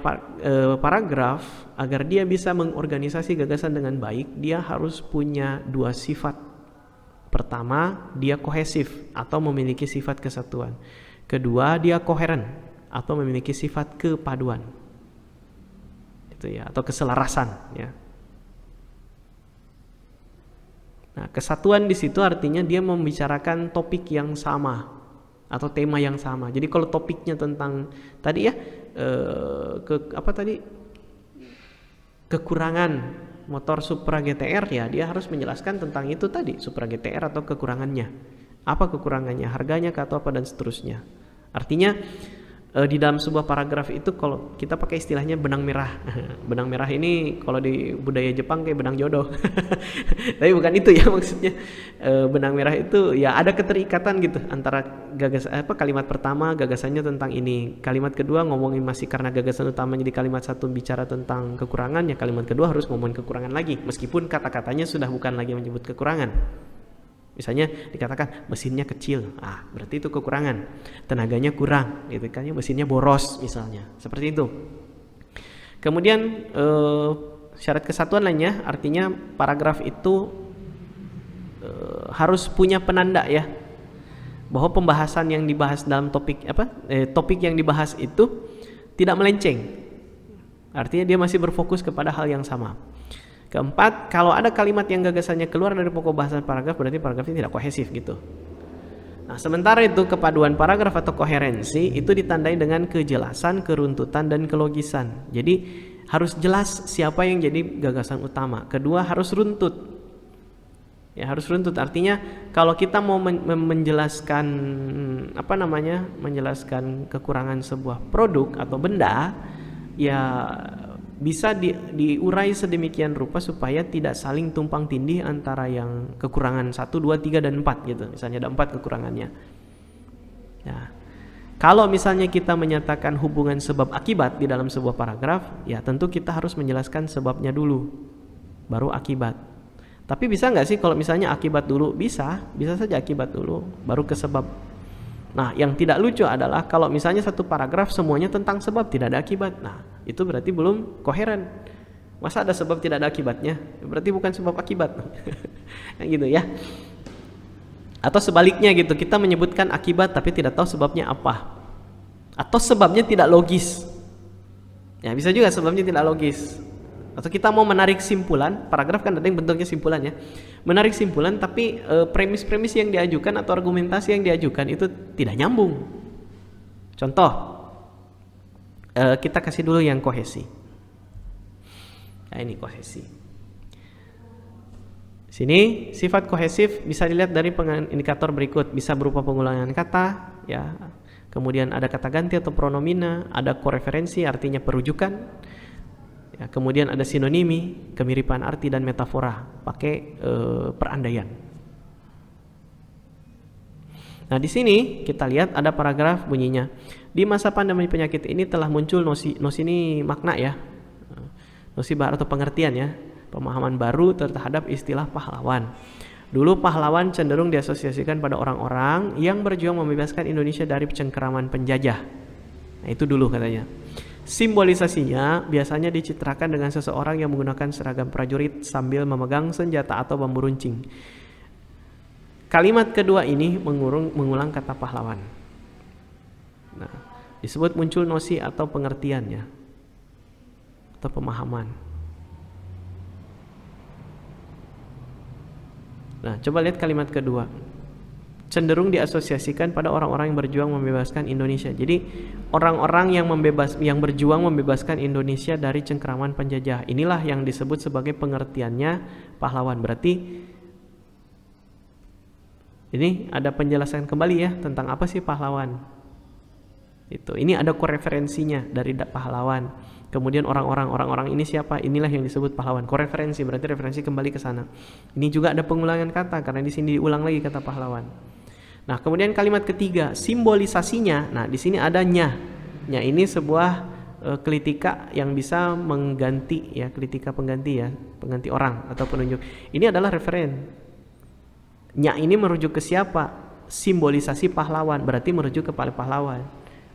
Speaker 1: paragraf, agar dia bisa mengorganisasi gagasan dengan baik, dia harus punya dua sifat. Pertama, dia kohesif atau memiliki sifat kesatuan. Kedua, dia koheren atau memiliki sifat kepaduan. Itu ya, atau keselarasan ya. Nah, kesatuan di situ artinya dia membicarakan topik yang sama atau tema yang sama. Jadi kalau topiknya tentang tadi ya kekurangan motor Supra GTR ya, dia harus menjelaskan tentang itu tadi, Supra GTR atau kekurangannya. Apa kekurangannya, harganya atau apa dan seterusnya. Artinya di dalam sebuah paragraf itu kalau kita pakai istilahnya benang merah. Benang merah ini kalau di budaya Jepang kayak benang jodoh. Tapi bukan itu ya maksudnya. Benang merah itu ya ada keterikatan gitu antara kalimat pertama gagasannya tentang ini, kalimat kedua ngomongin masih karena gagasan utamanya di kalimat satu bicara tentang kekurangan, ya kalimat kedua harus ngomongin kekurangan lagi meskipun kata-katanya sudah bukan lagi menyebut kekurangan. Misalnya dikatakan mesinnya kecil, berarti itu kekurangan. Tenaganya kurang, gitu kan? Mesinnya boros misalnya, seperti itu. Kemudian syarat kesatuan lainnya, artinya paragraf itu harus punya penanda ya, bahwa pembahasan yang dibahas dalam topik topik yang dibahas itu tidak melenceng. Artinya dia masih berfokus kepada hal yang sama. Keempat, kalau ada kalimat yang gagasannya keluar dari pokok bahasan paragraf, berarti paragraf ini tidak kohesif gitu. Nah, sementara itu kepaduan paragraf atau koherensi itu ditandai dengan kejelasan, keruntutan, dan kelogisan. Jadi harus jelas siapa yang jadi gagasan utama. Kedua, harus runtut. Ya, harus runtut. Artinya kalau kita mau menjelaskan menjelaskan kekurangan sebuah produk atau benda, ya bisa diurai sedemikian rupa supaya tidak saling tumpang tindih antara yang kekurangan 1, 2, 3, dan 4 gitu. Misalnya ada 4 kekurangannya. Ya. Kalau misalnya kita menyatakan hubungan sebab akibat di dalam sebuah paragraf, ya tentu kita harus menjelaskan sebabnya dulu, baru akibat. Tapi bisa nggak sih kalau misalnya akibat dulu? Bisa saja akibat dulu, baru ke sebab. Nah, yang tidak lucu adalah kalau misalnya satu paragraf semuanya tentang sebab, tidak ada akibat. Nah, itu berarti belum koheren. Masa ada sebab tidak ada akibatnya? Berarti bukan sebab akibat. Gitu ya. Atau sebaliknya gitu, kita menyebutkan akibat tapi tidak tahu sebabnya apa. Atau sebabnya tidak logis. Ya, bisa juga sebabnya tidak logis. Atau kita mau menarik simpulan, paragraf kan ada yang bentuknya simpulan ya. Menarik simpulan tapi premis-premis yang diajukan atau argumentasi yang diajukan itu tidak nyambung. Contoh, kita kasih dulu yang kohesi. Nah, ini kohesi. Sini sifat kohesif bisa dilihat dari indikator berikut, bisa berupa pengulangan kata, ya. Kemudian ada kata ganti atau pronomina, ada koreferensi artinya perujukan. Ya, kemudian ada sinonimi, kemiripan arti dan metafora, pakai perandaian. Nah, di sini kita lihat ada paragraf bunyinya. Di masa pandemi penyakit ini telah muncul nosi ini makna ya. Nosi baru atau pengertian ya. Pemahaman baru terhadap istilah pahlawan. Dulu pahlawan cenderung diasosiasikan pada orang-orang yang berjuang membebaskan Indonesia dari cengkeraman penjajah. Nah, itu dulu katanya. Simbolisasinya biasanya dicitrakan dengan seseorang yang menggunakan seragam prajurit sambil memegang senjata atau bambu runcing. Kalimat kedua ini mengulang kata pahlawan. Nah, disebut muncul nosi atau pengertiannya atau pemahaman. Nah, coba lihat kalimat kedua. Cenderung diasosiasikan pada orang-orang yang berjuang membebaskan Indonesia. Jadi, orang-orang yang berjuang membebaskan Indonesia dari cengkeraman penjajah. Inilah yang disebut sebagai pengertiannya pahlawan. Berarti ini ada penjelasan kembali ya tentang apa sih pahlawan. Ini ada koreferensinya dari pahlawan. Kemudian orang-orang ini siapa? Inilah yang disebut pahlawan. Koreferensi berarti referensi kembali ke sana. Ini juga ada pengulangan kata karena di sini diulang lagi kata pahlawan. Nah, kemudian kalimat ketiga, simbolisasinya. Nah, di sini ada nya. Nya ini sebuah klitika yang bisa mengganti ya, klitika pengganti ya, pengganti orang atau penunjuk. Ini adalah referen. Nya ini merujuk ke siapa? Simbolisasi pahlawan, berarti merujuk kepada pahlawan.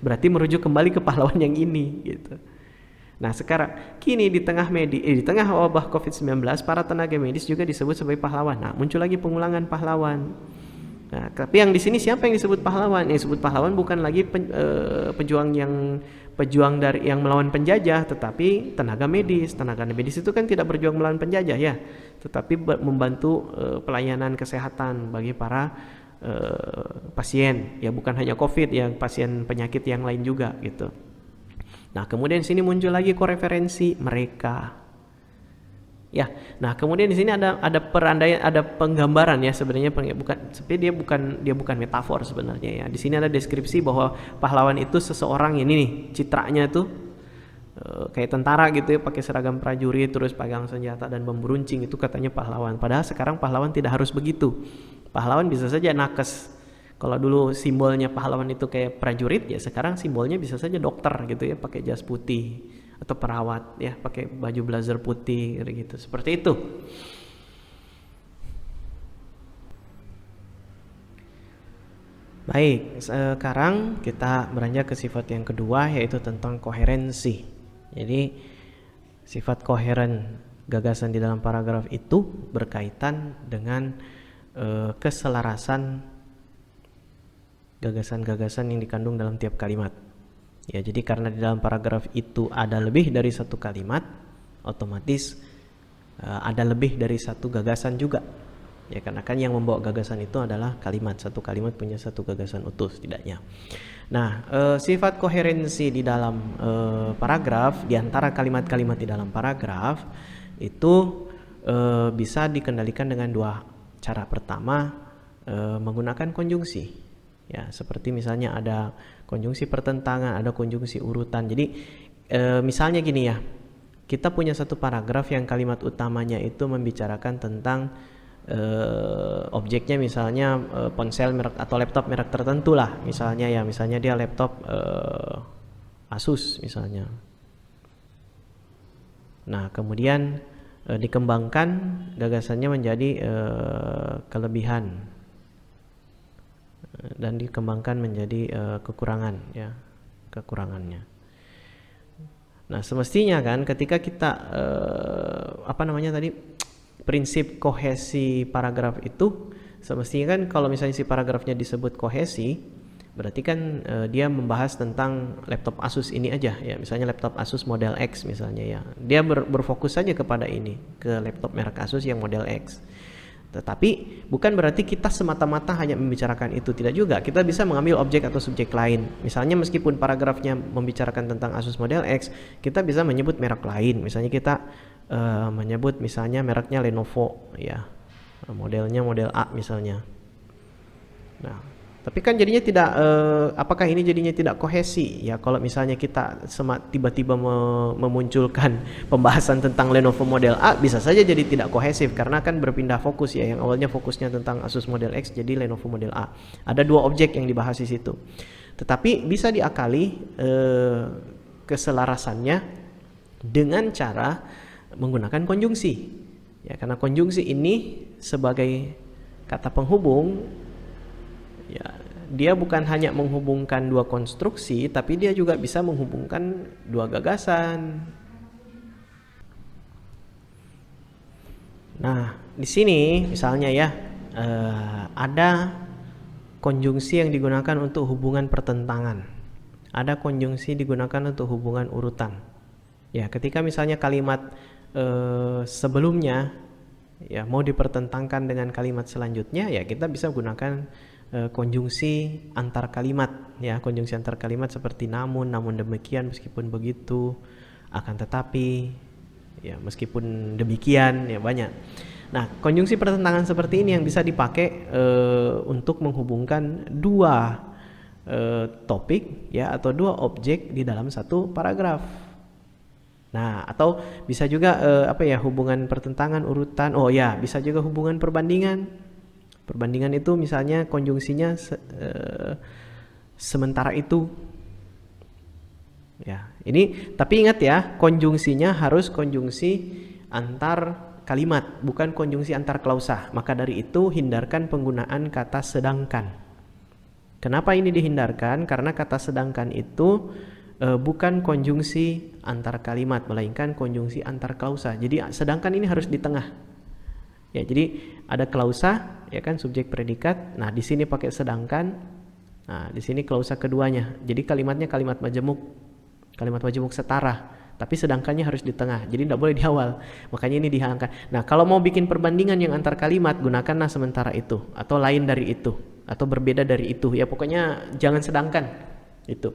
Speaker 1: Berarti merujuk kembali ke pahlawan yang ini gitu. Nah, sekarang kini di tengah wabah COVID-19, para tenaga medis juga disebut sebagai pahlawan. Nah, muncul lagi pengulangan pahlawan. Nah, tapi yang di sini siapa yang disebut pahlawan? Yang disebut pahlawan bukan lagi pejuang dari yang melawan penjajah, tetapi tenaga medis. Tenaga medis itu kan tidak berjuang melawan penjajah ya, tetapi membantu pelayanan kesehatan bagi para pasien. Ya, bukan hanya COVID, ya pasien penyakit yang lain juga gitu. Nah, kemudian di sini muncul lagi koreferensi mereka. Ya. Nah, kemudian di sini ada perandaian, ada penggambaran ya sebenarnya dia bukan metafor sebenarnya ya. Di sini ada deskripsi bahwa pahlawan itu seseorang ini nih, citranya tuh kayak tentara gitu ya, pakai seragam prajurit terus pegang senjata dan bambu runcing, itu katanya pahlawan. Padahal sekarang pahlawan tidak harus begitu. Pahlawan bisa saja nakes. Kalau dulu simbolnya pahlawan itu kayak prajurit, ya sekarang simbolnya bisa saja dokter gitu ya, pakai jas putih, atau perawat ya pakai baju blazer putih gitu. Seperti itu. Baik, sekarang kita beranjak ke sifat yang kedua, yaitu tentang koherensi. Jadi sifat koheren gagasan di dalam paragraf itu berkaitan dengan keselarasan gagasan-gagasan yang dikandung dalam tiap kalimat. Ya, jadi karena di dalam paragraf itu ada lebih dari satu kalimat, otomatis ada lebih dari satu gagasan juga. Ya, karena kan yang membawa gagasan itu adalah kalimat. Satu kalimat punya satu gagasan utuh setidaknya. Nah, sifat koherensi di dalam paragraf, di antara kalimat-kalimat di dalam paragraf itu bisa dikendalikan dengan dua cara. Pertama, menggunakan konjungsi. Ya, seperti misalnya ada konjungsi pertentangan, ada konjungsi urutan. Jadi misalnya gini ya, kita punya satu paragraf yang kalimat utamanya itu membicarakan tentang objeknya, misalnya ponsel merek atau laptop merek tertentu lah, misalnya dia laptop Asus misalnya. Nah, kemudian dikembangkan gagasannya menjadi kelebihan dan dikembangkan menjadi kekurangannya. Nah, semestinya kan ketika kita prinsip kohesi paragraf itu, semestinya kan kalau misalnya si paragrafnya disebut kohesi, berarti kan dia membahas tentang laptop Asus ini aja ya, misalnya laptop Asus model X misalnya ya. Dia berfokus saja kepada ini, ke laptop merek Asus yang model X. Tetapi bukan berarti kita semata-mata hanya membicarakan itu, tidak juga. Kita bisa mengambil objek atau subjek lain. Misalnya meskipun paragrafnya membicarakan tentang Asus model X, kita bisa menyebut merek lain. Misalnya kita menyebut misalnya mereknya Lenovo ya, Modelnya model A misalnya. Nah, tapi kan jadinya tidak, apakah ini jadinya tidak kohesi? Ya kalau misalnya kita tiba-tiba memunculkan pembahasan tentang Lenovo model A, bisa saja jadi tidak kohesif karena kan berpindah fokus ya. Yang awalnya fokusnya tentang Asus model X jadi Lenovo model A. Ada dua objek yang dibahas di situ. Tetapi bisa diakali keselarasannya dengan cara menggunakan konjungsi. Ya, karena konjungsi ini sebagai kata penghubung, ya, dia bukan hanya menghubungkan dua konstruksi, tapi dia juga bisa menghubungkan dua gagasan. Nah, di sini misalnya ya, ada konjungsi yang digunakan untuk hubungan pertentangan. Ada konjungsi digunakan untuk hubungan urutan. Ya, ketika misalnya kalimat sebelumnya ya mau dipertentangkan dengan kalimat selanjutnya, ya kita bisa gunakan konjungsi antar kalimat ya, konjungsi antar kalimat seperti namun demikian, meskipun begitu, akan tetapi, ya meskipun demikian, ya banyak. Nah, konjungsi pertentangan seperti ini yang bisa dipakai untuk menghubungkan dua topik ya atau dua objek di dalam satu paragraf. Nah, atau bisa juga hubungan pertentangan urutan. Oh ya, bisa juga hubungan perbandingan. Perbandingan itu misalnya konjungsinya sementara itu. Ya, ini tapi ingat ya, konjungsinya harus konjungsi antar kalimat, bukan konjungsi antar klausa. Maka dari itu hindarkan penggunaan kata sedangkan. Kenapa ini dihindarkan? Karena kata sedangkan itu bukan konjungsi antar kalimat, melainkan konjungsi antar klausa. Jadi sedangkan ini harus di tengah. Ya, jadi ada klausa, ya kan, subjek predikat. Nah, di sini pakai sedangkan. Nah, di sini klausa keduanya. Jadi kalimatnya kalimat majemuk setara. Tapi sedangkannya harus di tengah. Jadi tidak boleh di awal. Makanya ini dihilangkan. Nah, kalau mau bikin perbandingan yang antar kalimat, gunakanlah sementara itu atau lain dari itu atau berbeda dari itu. Ya pokoknya jangan sedangkan. Itu.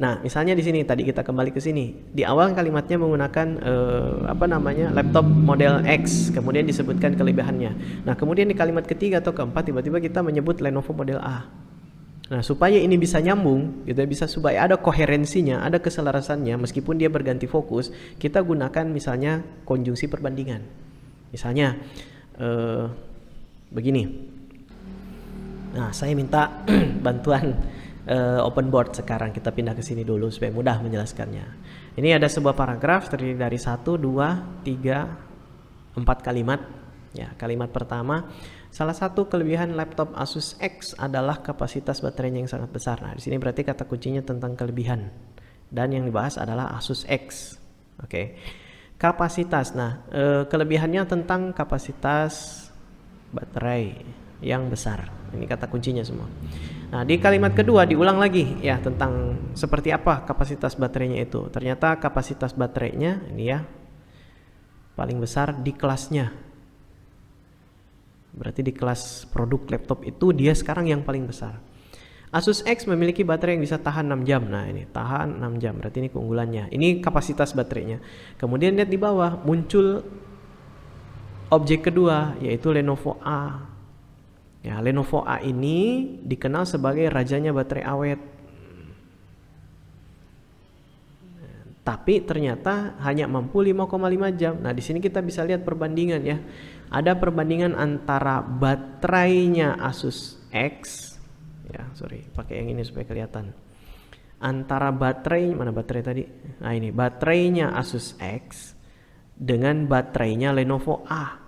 Speaker 1: Nah, misalnya di sini tadi kita kembali ke sini. Di awal kalimatnya menggunakan laptop model X, kemudian disebutkan kelebihannya. Nah, kemudian di kalimat ketiga atau keempat tiba-tiba kita menyebut Lenovo model A. Nah, supaya ini bisa nyambung, gitu, bisa supaya ada koherensinya, ada keselarasannya meskipun dia berganti fokus, kita gunakan misalnya konjungsi perbandingan. Misalnya begini. Nah, saya minta bantuan open board sekarang. Kita pindah ke sini dulu supaya mudah menjelaskannya. Ini ada sebuah paragraf terdiri dari 1, 2, 3, 4 kalimat. Ya, kalimat pertama, salah satu kelebihan laptop Asus X adalah kapasitas baterainya yang sangat besar. Nah, di sini berarti kata kuncinya tentang kelebihan. Dan yang dibahas adalah Asus X. Oke. Kapasitas. Nah, kelebihannya tentang kapasitas baterai yang besar. Ini kata kuncinya semua. Nah, di kalimat kedua diulang lagi ya tentang seperti apa kapasitas baterainya itu. Ternyata kapasitas baterainya ini ya paling besar di kelasnya. Berarti di kelas produk laptop itu dia sekarang yang paling besar. Asus X memiliki baterai yang bisa tahan 6 jam. Nah, ini tahan 6 jam. Berarti ini keunggulannya. Ini kapasitas baterainya. Kemudian lihat di bawah muncul objek kedua yaitu Lenovo A. Ya, Lenovo A ini dikenal sebagai rajanya baterai awet. Tapi ternyata hanya mampu 5,5 jam. Nah, di sini kita bisa lihat perbandingan ya. Ada perbandingan antara baterainya Asus X. Ya, pakai yang ini supaya kelihatan. Antara baterai, mana baterai tadi? Nah, ini baterainya Asus X dengan baterainya Lenovo A.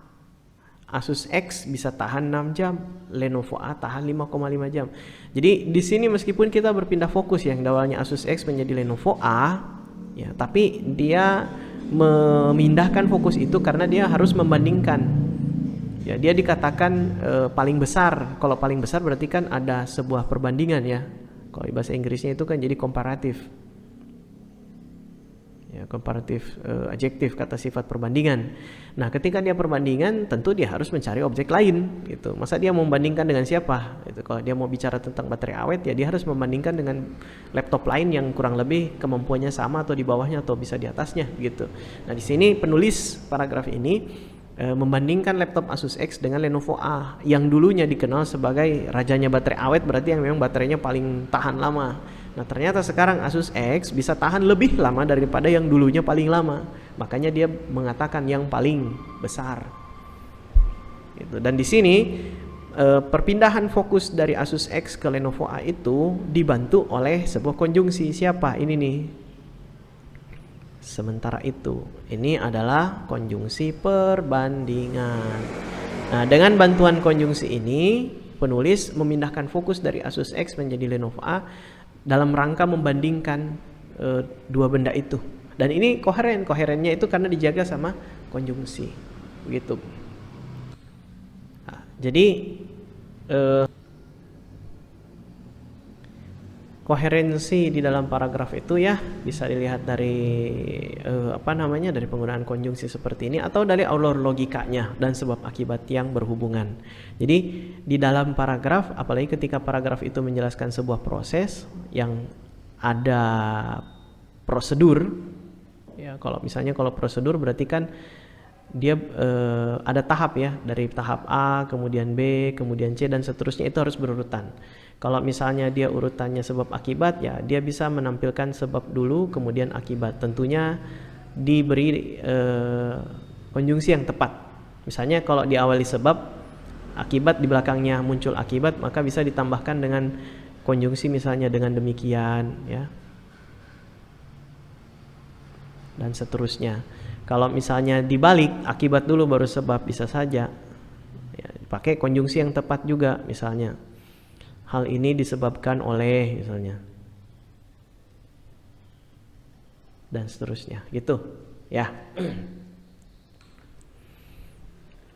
Speaker 1: Asus X bisa tahan 6 jam, Lenovo A tahan 5,5 jam. Jadi di sini meskipun kita berpindah fokus yang awalnya Asus X menjadi Lenovo A, ya, tapi dia memindahkan fokus itu karena dia harus membandingkan. Ya, dia dikatakan paling besar. Kalau paling besar berarti kan ada sebuah perbandingan ya. Kalau bahasa Inggrisnya itu kan jadi komparatif. Ya, komparatif adjektif, kata sifat perbandingan. Nah, ketika dia perbandingan, tentu dia harus mencari objek lain gitu. Masa dia mau membandingkan dengan siapa? Gitu. Kalau dia mau bicara tentang baterai awet, ya dia harus membandingkan dengan laptop lain yang kurang lebih kemampuannya sama atau di bawahnya atau bisa di atasnya gitu. Nah, di sini penulis paragraf ini membandingkan laptop Asus X dengan Lenovo A yang dulunya dikenal sebagai rajanya baterai awet, berarti yang memang baterainya paling tahan lama. Nah ternyata sekarang Asus X bisa tahan lebih lama daripada yang dulunya paling lama, makanya dia mengatakan yang paling besar. Dan di sini perpindahan fokus dari Asus X ke Lenovo A itu dibantu oleh sebuah konjungsi. Siapa ini nih? Sementara itu, ini adalah konjungsi perbandingan. Nah, dengan bantuan konjungsi ini, penulis memindahkan fokus dari Asus X menjadi Lenovo A dalam rangka membandingkan dua benda itu. Dan ini koheren. Koherennya itu karena dijaga sama konjungsi. Begitu. Nah, jadi koherensi di dalam paragraf itu ya bisa dilihat dari dari penggunaan konjungsi seperti ini atau dari alur logikanya dan sebab akibat yang berhubungan. Jadi di dalam paragraf, apalagi ketika paragraf itu menjelaskan sebuah proses yang ada prosedur ya, kalau prosedur berarti kan dia ada tahap ya, dari tahap A, kemudian B, kemudian C dan seterusnya, itu harus berurutan. Kalau misalnya dia urutannya sebab akibat, ya dia bisa menampilkan sebab dulu kemudian akibat. Tentunya diberi konjungsi yang tepat. Misalnya kalau diawali sebab, akibat di belakangnya muncul akibat, maka bisa ditambahkan dengan konjungsi misalnya dengan demikian ya. Dan seterusnya. Kalau misalnya dibalik, akibat dulu baru sebab, bisa saja ya, pakai konjungsi yang tepat juga. Misalnya hal ini disebabkan oleh misalnya, dan seterusnya gitu ya.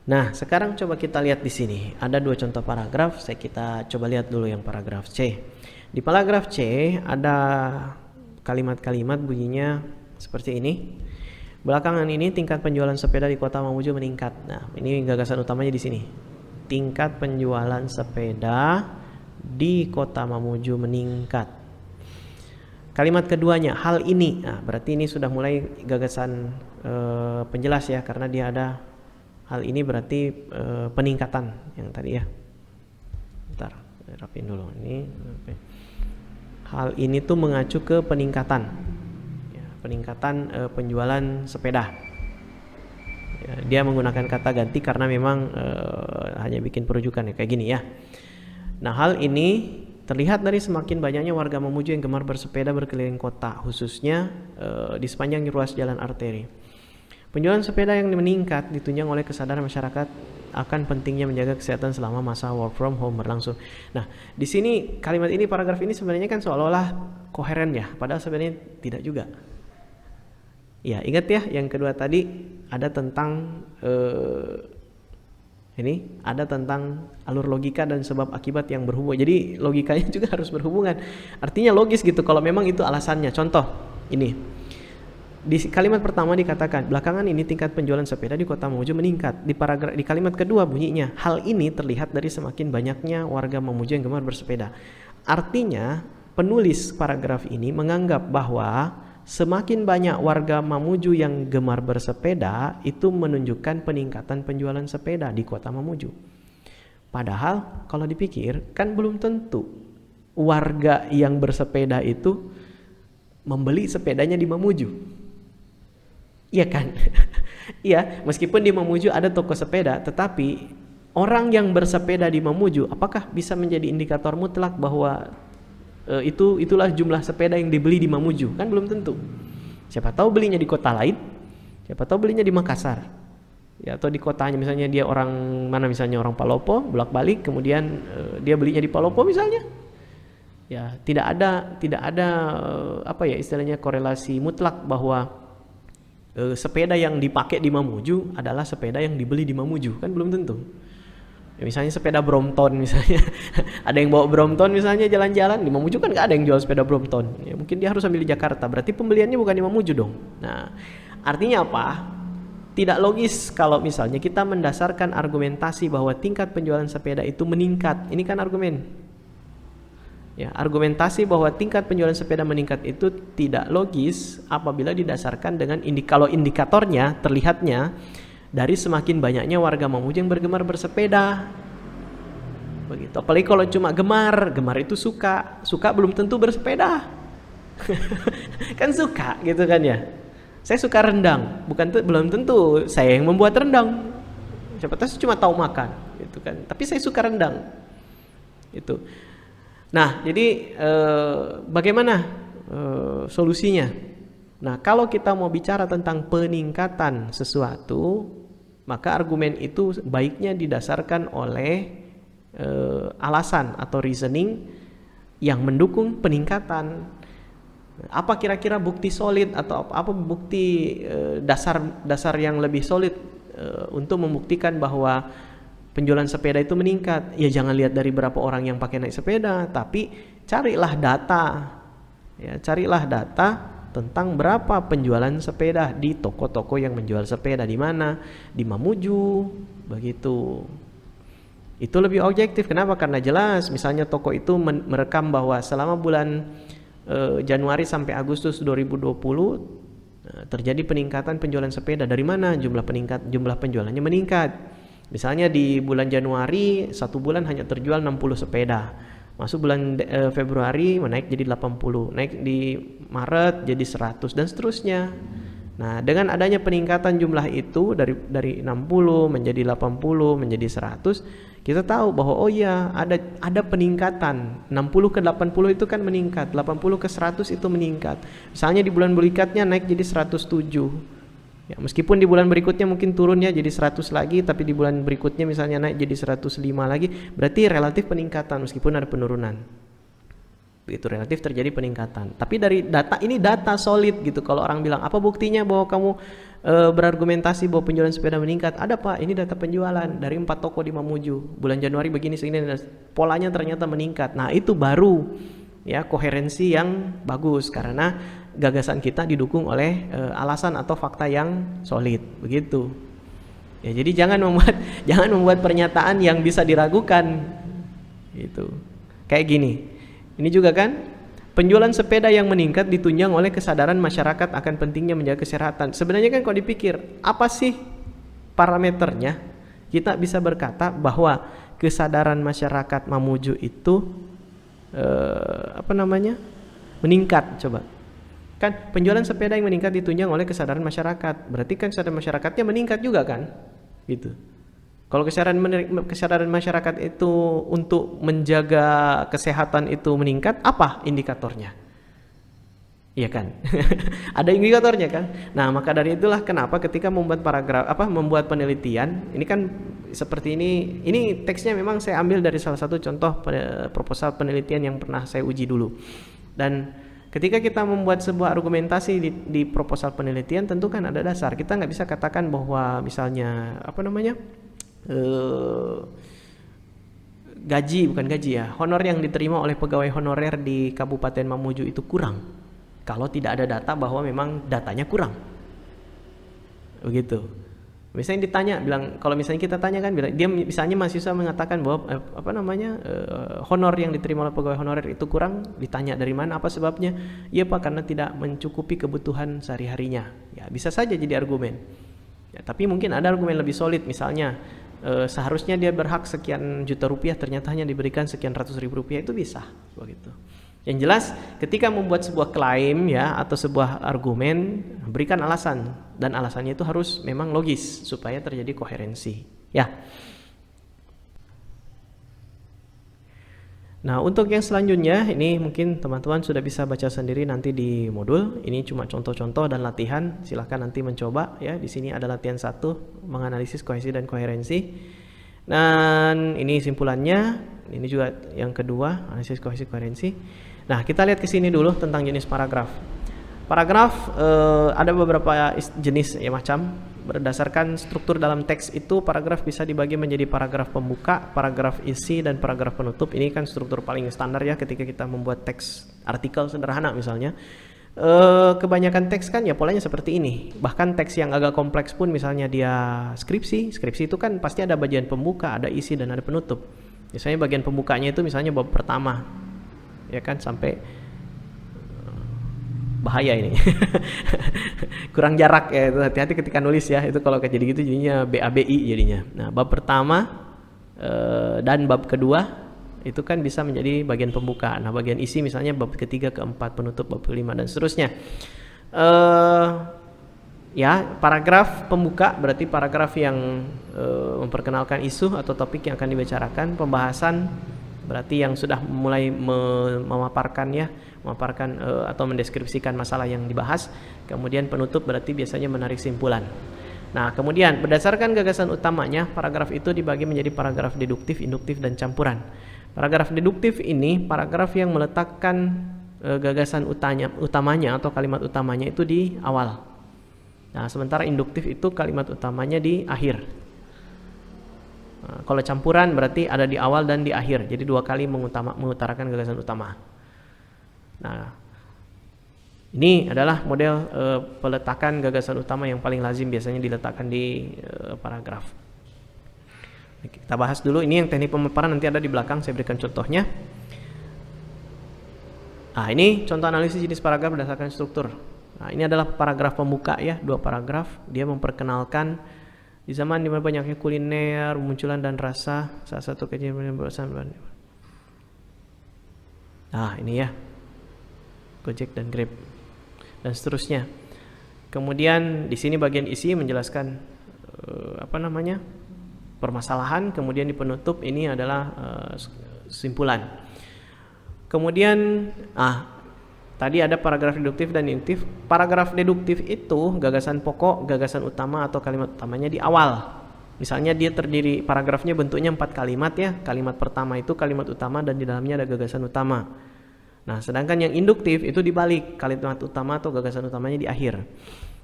Speaker 1: Nah sekarang coba kita lihat di sini ada dua contoh paragraf. Kita coba lihat dulu yang paragraf C. Di paragraf C ada kalimat-kalimat bunyinya seperti ini. Belakangan ini tingkat penjualan sepeda di Kota Mamuju meningkat. Nah ini gagasan utamanya di sini. Tingkat penjualan sepeda di Kota Mamuju meningkat. Kalimat keduanya, hal ini. Nah, berarti ini sudah mulai gagasan penjelas ya, karena dia ada hal ini berarti peningkatan yang tadi ya. Bentar, rapin dulu ini. Hal ini tuh mengacu ke peningkatan. Ya, peningkatan penjualan sepeda. Ya, dia menggunakan kata ganti karena memang hanya bikin perujukan ya, kayak gini ya. Nah hal ini terlihat dari semakin banyaknya warga Mamuju yang gemar bersepeda berkeliling kota, khususnya di sepanjang ruas jalan arteri. Penjualan sepeda yang meningkat ditunjang oleh kesadaran masyarakat akan pentingnya menjaga kesehatan selama masa work from home berlangsung. Nah di sini kalimat ini, paragraf ini sebenarnya kan seolah-olah koheren ya, padahal sebenarnya tidak juga. Ya ingat ya, yang kedua tadi ada tentang ini ada tentang alur logika dan sebab akibat yang berhubungan. Jadi logikanya juga harus berhubungan. Artinya logis gitu kalau memang itu alasannya. Contoh ini. Di kalimat pertama dikatakan, belakangan ini tingkat penjualan sepeda di Kota Mamuju meningkat. Di kalimat kedua bunyinya, hal ini terlihat dari semakin banyaknya warga Mamuju yang gemar bersepeda. Artinya, penulis paragraf ini menganggap bahwa semakin banyak warga Mamuju yang gemar bersepeda itu menunjukkan peningkatan penjualan sepeda di Kota Mamuju. Padahal kalau dipikir kan belum tentu warga yang bersepeda itu membeli sepedanya di Mamuju. Iya kan? Iya, meskipun di Mamuju ada toko sepeda, tetapi orang yang bersepeda di Mamuju apakah bisa menjadi indikator mutlak bahwa itulah jumlah sepeda yang dibeli di Mamuju? Kan belum tentu. Siapa tahu belinya di kota lain, siapa tahu belinya di Makassar ya, atau di kotanya misalnya dia orang mana, misalnya orang Palopo bolak-balik, kemudian dia belinya di Palopo misalnya ya. Tidak ada apa ya istilahnya korelasi mutlak bahwa sepeda yang dipakai di Mamuju adalah sepeda yang dibeli di Mamuju, kan belum tentu. Ya, misalnya sepeda Brompton misalnya ada yang bawa Brompton misalnya jalan-jalan di Mamuju, kan nggak ada yang jual sepeda Brompton ya, mungkin dia harus ambil di Jakarta, berarti pembeliannya bukan di Mamuju dong. Nah artinya apa? Tidak logis kalau misalnya kita mendasarkan argumentasi bahwa tingkat penjualan sepeda itu meningkat. Ini kan argumen ya, argumentasi bahwa tingkat penjualan sepeda meningkat itu tidak logis apabila didasarkan dengan kalau indikatornya terlihatnya dari semakin banyaknya warga Mamuju yang bergemar bersepeda. Begitu. Apalagi kalau cuma gemar itu suka belum tentu bersepeda. Kan suka gitu kan ya. Saya suka rendang, belum tentu saya yang membuat rendang. Siapa tahu saya cuma tahu makan, gitu kan. Tapi saya suka rendang. Itu. Nah, jadi bagaimana solusinya? Nah, kalau kita mau bicara tentang peningkatan sesuatu, maka argumen itu baiknya didasarkan oleh alasan atau reasoning yang mendukung peningkatan. Apa kira-kira bukti solid atau apa bukti dasar yang lebih solid untuk membuktikan bahwa penjualan sepeda itu meningkat? Ya jangan lihat dari berapa orang yang pakai naik sepeda, tapi carilah data. Ya, carilah data tentang berapa penjualan sepeda di toko-toko yang menjual sepeda di mana, di Mamuju, begitu. Itu lebih objektif. Kenapa? Karena jelas misalnya toko itu merekam bahwa selama bulan Januari sampai Agustus 2020 terjadi peningkatan penjualan sepeda. Dari mana jumlah penjualannya meningkat? Misalnya di bulan Januari satu bulan hanya terjual 60 sepeda. Masuk bulan Februari naik jadi 80, naik di Maret jadi 100 dan seterusnya. Nah, dengan adanya peningkatan jumlah itu dari 60 menjadi 80 menjadi 100, kita tahu bahwa oh iya ada peningkatan. 60 ke 80 itu kan meningkat, 80 ke 100 itu meningkat. Misalnya di bulan berikutnya naik jadi 107. Ya, meskipun di bulan berikutnya mungkin turunnya jadi 100 lagi, tapi di bulan berikutnya misalnya naik jadi 105 lagi, berarti relatif peningkatan meskipun ada penurunan. Begitu, relatif terjadi peningkatan. Tapi dari data ini data solid gitu. Kalau orang bilang apa buktinya bahwa kamu berargumentasi bahwa penjualan sepeda meningkat? Ada Pak, ini data penjualan dari 4 toko di Mamuju. Bulan Januari begini segini, polanya ternyata meningkat. Nah itu baru ya koherensi yang bagus karena gagasan kita didukung oleh alasan atau fakta yang solid, begitu. Ya, jadi jangan membuat pernyataan yang bisa diragukan. Gitu. Kayak gini. Ini juga kan penjualan sepeda yang meningkat ditunjang oleh kesadaran masyarakat akan pentingnya menjaga kesehatan. Sebenarnya kan kalau dipikir, apa sih parameternya? Kita bisa berkata bahwa kesadaran masyarakat Mamuju itu meningkat. Coba. Kan penjualan sepeda yang meningkat ditunjang oleh kesadaran masyarakat. Berarti kan kesadaran masyarakatnya meningkat juga kan? Gitu. Kalau kesadaran masyarakat itu untuk menjaga kesehatan itu meningkat, apa indikatornya? Iya kan? Ada indikatornya kan? Nah, maka dari itulah kenapa ketika membuat penelitian, ini kan seperti ini teksnya memang saya ambil dari salah satu contoh proposal penelitian yang pernah saya uji dulu. Dan ketika kita membuat sebuah argumentasi di proposal penelitian, tentu kan ada dasar. Kita nggak bisa katakan bahwa misalnya honor yang diterima oleh pegawai honorer di Kabupaten Mamuju itu kurang kalau tidak ada data bahwa memang datanya kurang, begitu. Misalnya kalau misalnya kita tanya kan, dia misalnya mahasiswa mengatakan bahwa honor yang diterima oleh pegawai honorer itu kurang, ditanya dari mana, apa sebabnya? Iya Pak, karena tidak mencukupi kebutuhan sehari-harinya. Ya bisa saja jadi argumen. Ya, tapi mungkin ada argumen lebih solid, misalnya seharusnya dia berhak sekian juta rupiah, ternyata hanya diberikan sekian ratus ribu rupiah, itu bisa begitu. Yang jelas ketika membuat sebuah klaim ya atau sebuah argumen, berikan alasan, dan alasannya itu harus memang logis supaya terjadi koherensi ya. Nah, untuk yang selanjutnya ini mungkin teman-teman sudah bisa baca sendiri nanti di modul. Ini cuma contoh-contoh dan latihan. Silahkan nanti mencoba ya. Di sini ada latihan 1, menganalisis kohesi dan koherensi. Dan ini simpulannya. Ini juga yang kedua, analisis kohesi koherensi. Nah, kita lihat ke sini dulu tentang jenis paragraf. Paragraf ada beberapa jenis ya macam. Berdasarkan struktur dalam teks itu, paragraf bisa dibagi menjadi paragraf pembuka, paragraf isi, dan paragraf penutup. Ini kan struktur paling standar ya ketika kita membuat teks artikel sederhana misalnya. Kebanyakan teks kan ya polanya seperti ini. Bahkan teks yang agak kompleks pun, misalnya dia skripsi itu kan pasti ada bagian pembuka, ada isi, dan ada penutup. Misalnya bagian pembukanya itu misalnya bab pertama, ya kan, sampai bahaya ini. Kurang jarak ya, itu hati-hati ketika nulis ya. Itu kalau jadi gitu jadinya BABI jadinya. Nah, bab pertama dan bab kedua itu kan bisa menjadi bagian pembuka. Nah, bagian isi misalnya bab ketiga, keempat, penutup, bab kelima dan seterusnya. Ya, paragraf pembuka berarti paragraf yang memperkenalkan isu atau topik yang akan dibicarakan. Pembahasan berarti yang sudah mulai memaparkan atau mendeskripsikan masalah yang dibahas. Kemudian penutup berarti biasanya menarik simpulan. Nah, kemudian berdasarkan gagasan utamanya, paragraf itu dibagi menjadi paragraf deduktif, induktif, dan campuran. Paragraf deduktif ini paragraf yang meletakkan gagasan utamanya atau kalimat utamanya itu di awal. Nah, sementara induktif itu kalimat utamanya di akhir. Nah, kalau campuran berarti ada di awal dan di akhir. Jadi dua kali mengutarakan gagasan utama. Nah, ini adalah model peletakan gagasan utama yang paling lazim biasanya diletakkan di paragraf. Kita bahas dulu, ini yang teknik pemaparan nanti ada di belakang, saya berikan contohnya. Nah, ini contoh analisis jenis paragraf berdasarkan struktur. Nah, ini adalah paragraf pembuka ya, 2 paragraf. Dia memperkenalkan di zaman dimana banyaknya kuliner, munculan dan rasa, salah satu kejadian bosan. Nah, ini ya, Gojek dan Grab dan seterusnya. Kemudian di sini bagian isi menjelaskan permasalahan, kemudian di penutup ini adalah simpulan. Kemudian tadi ada paragraf deduktif dan induktif. Paragraf deduktif itu gagasan pokok, gagasan utama atau kalimat utamanya di awal. Misalnya dia terdiri, paragrafnya bentuknya 4 kalimat ya. Kalimat pertama itu kalimat utama dan di dalamnya ada gagasan utama. Nah, sedangkan yang induktif itu dibalik, kalimat utama atau gagasan utamanya di akhir.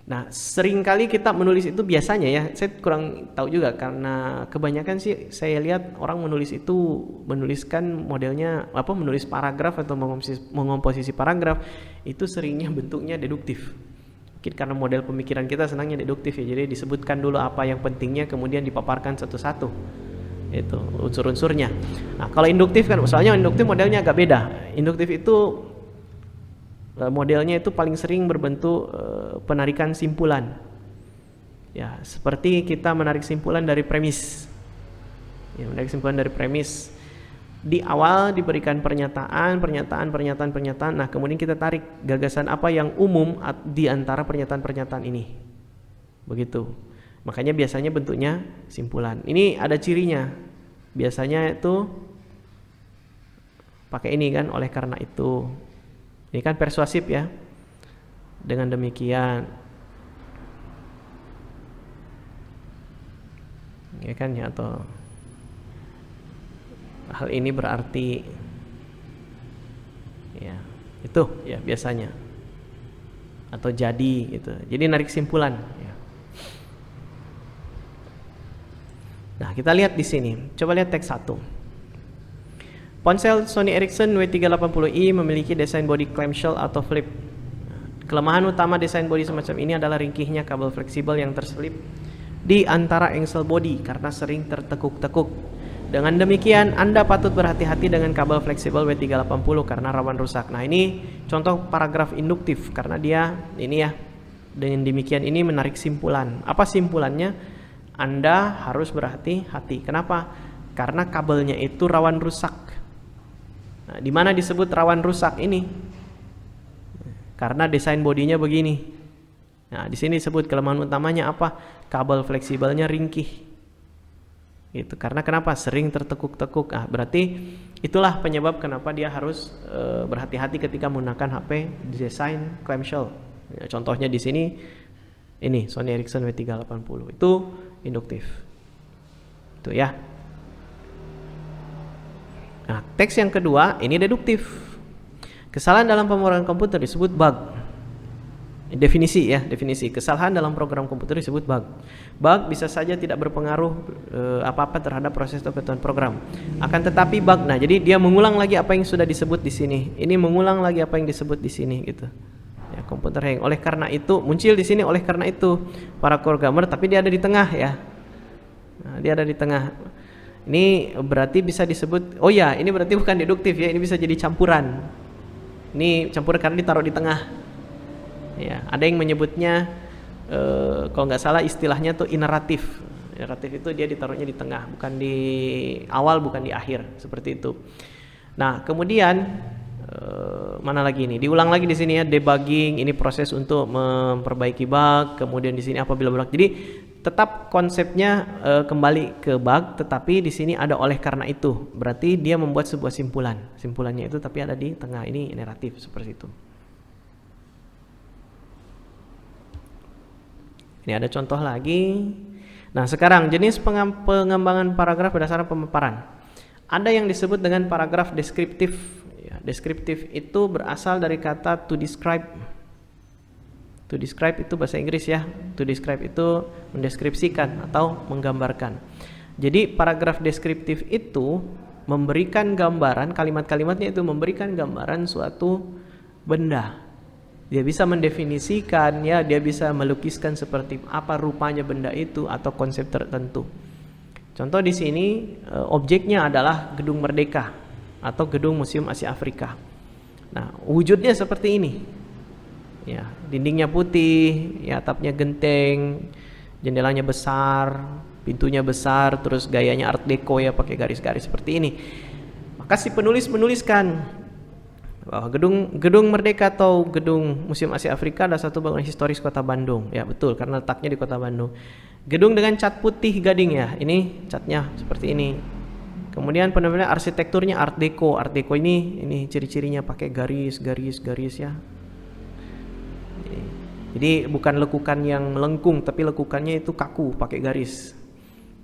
Speaker 1: Nah, seringkali kita menulis itu biasanya ya, saya kurang tahu juga karena kebanyakan sih saya lihat orang menuliskan modelnya menulis paragraf atau mengomposisi paragraf itu seringnya bentuknya deduktif. Mungkin karena model pemikiran kita senangnya deduktif ya, jadi disebutkan dulu apa yang pentingnya kemudian dipaparkan satu-satu. Itu unsur-unsurnya. Nah, kalau induktif kan soalnya induktif modelnya agak beda. Induktif itu modelnya itu paling sering berbentuk penarikan simpulan. Ya, seperti kita menarik simpulan dari premis. Ya, menarik simpulan dari premis. Di awal diberikan pernyataan. Nah, kemudian kita tarik gagasan apa yang umum di antara pernyataan-pernyataan ini. Begitu. Makanya biasanya bentuknya simpulan. Ini ada cirinya. Biasanya itu pakai ini kan, oleh karena itu. Ini kan persuasif ya. Dengan demikian, ya kan ya, atau hal ini berarti ya, itu ya biasanya. Atau jadi gitu. Jadi narik simpulan ya. Nah, kita lihat di sini. Coba lihat teks 1. Ponsel Sony Ericsson W380i memiliki desain body clamshell atau flip. Kelemahan utama desain body semacam ini adalah ringkihnya kabel fleksibel yang terselip di antara engsel body karena sering tertekuk-tekuk. Dengan demikian, Anda patut berhati-hati dengan kabel fleksibel W380 karena rawan rusak. Nah, ini contoh paragraf induktif karena dia ini ya. Dengan demikian ini menarik simpulan. Apa simpulannya? Anda harus berhati-hati. Kenapa? Karena kabelnya itu rawan rusak. Nah, di mana disebut rawan rusak ini? Karena desain bodinya begini. Nah, di sini disebut kelemahan utamanya apa? Kabel fleksibelnya ringkih. Gitu. Karena kenapa? Sering tertekuk-tekuk. Berarti itulah penyebab kenapa dia harus berhati-hati ketika menggunakan HP desain clamshell. Ya, contohnya di sini ini Sony Ericsson W380 itu induktif. Itu ya. Nah, teks yang kedua ini deduktif. Kesalahan dalam pemrograman komputer disebut bug. Definisi ya, definisi. Kesalahan dalam program komputer disebut bug. Bug bisa saja tidak berpengaruh apa-apa terhadap proses pembuatan program. Akan tetapi bug, nah jadi dia mengulang lagi apa yang sudah disebut di sini. Ini mengulang lagi apa yang disebut di sini gitu. Ya, komputer hang. Oleh karena itu muncul di sini oleh karena itu para programmer, tapi dia ada di tengah ya. Nah, dia ada di tengah. Ini berarti bisa disebut, oh ya, ini berarti bukan deduktif ya, ini bisa jadi campuran. Ini campuran karena ditaruh di tengah. Ya, ada yang menyebutnya kalau nggak salah istilahnya tuh ineratif. Ineratif itu dia ditaruhnya di tengah, bukan di awal, bukan di akhir, seperti itu. Nah, kemudian mana lagi ini? Diulang lagi di sini ya, debugging, ini proses untuk memperbaiki bug, kemudian di sini apabila bug. Jadi tetap konsepnya kembali ke bug, tetapi di sini ada oleh karena itu. Berarti dia membuat sebuah simpulan. Simpulannya itu tapi ada di tengah, ini ineratif seperti itu. Ini ada contoh lagi. Nah, sekarang jenis pengembangan paragraf berdasarkan pemaparan. Ada yang disebut dengan paragraf deskriptif. Ya, deskriptif itu berasal dari kata to describe. To describe itu bahasa Inggris ya. To describe itu mendeskripsikan atau menggambarkan. Jadi paragraf deskriptif itu memberikan gambaran, kalimat-kalimatnya itu memberikan gambaran suatu benda. Dia bisa mendefinisikan, ya, dia bisa melukiskan seperti apa rupanya benda itu atau konsep tertentu. Contoh di sini objeknya adalah Gedung Merdeka atau Gedung Museum Asia Afrika. Nah, wujudnya seperti ini. Ya, dindingnya putih, ya, atapnya genteng, jendelanya besar, pintunya besar, terus gayanya Art Deco ya, pakai garis-garis seperti ini. Maka si penulis menuliskan bahwa Gedung Merdeka atau Gedung Museum Asia Afrika adalah satu bangunan historis Kota Bandung. Ya, betul, karena letaknya di Kota Bandung. Gedung dengan cat putih gading ya. Ini catnya seperti ini. Kemudian penampilnya arsitekturnya Art Deco. Art Deco ini ciri-cirinya pakai garis ya. Jadi bukan lekukan yang melengkung, tapi lekukannya itu kaku, pakai garis.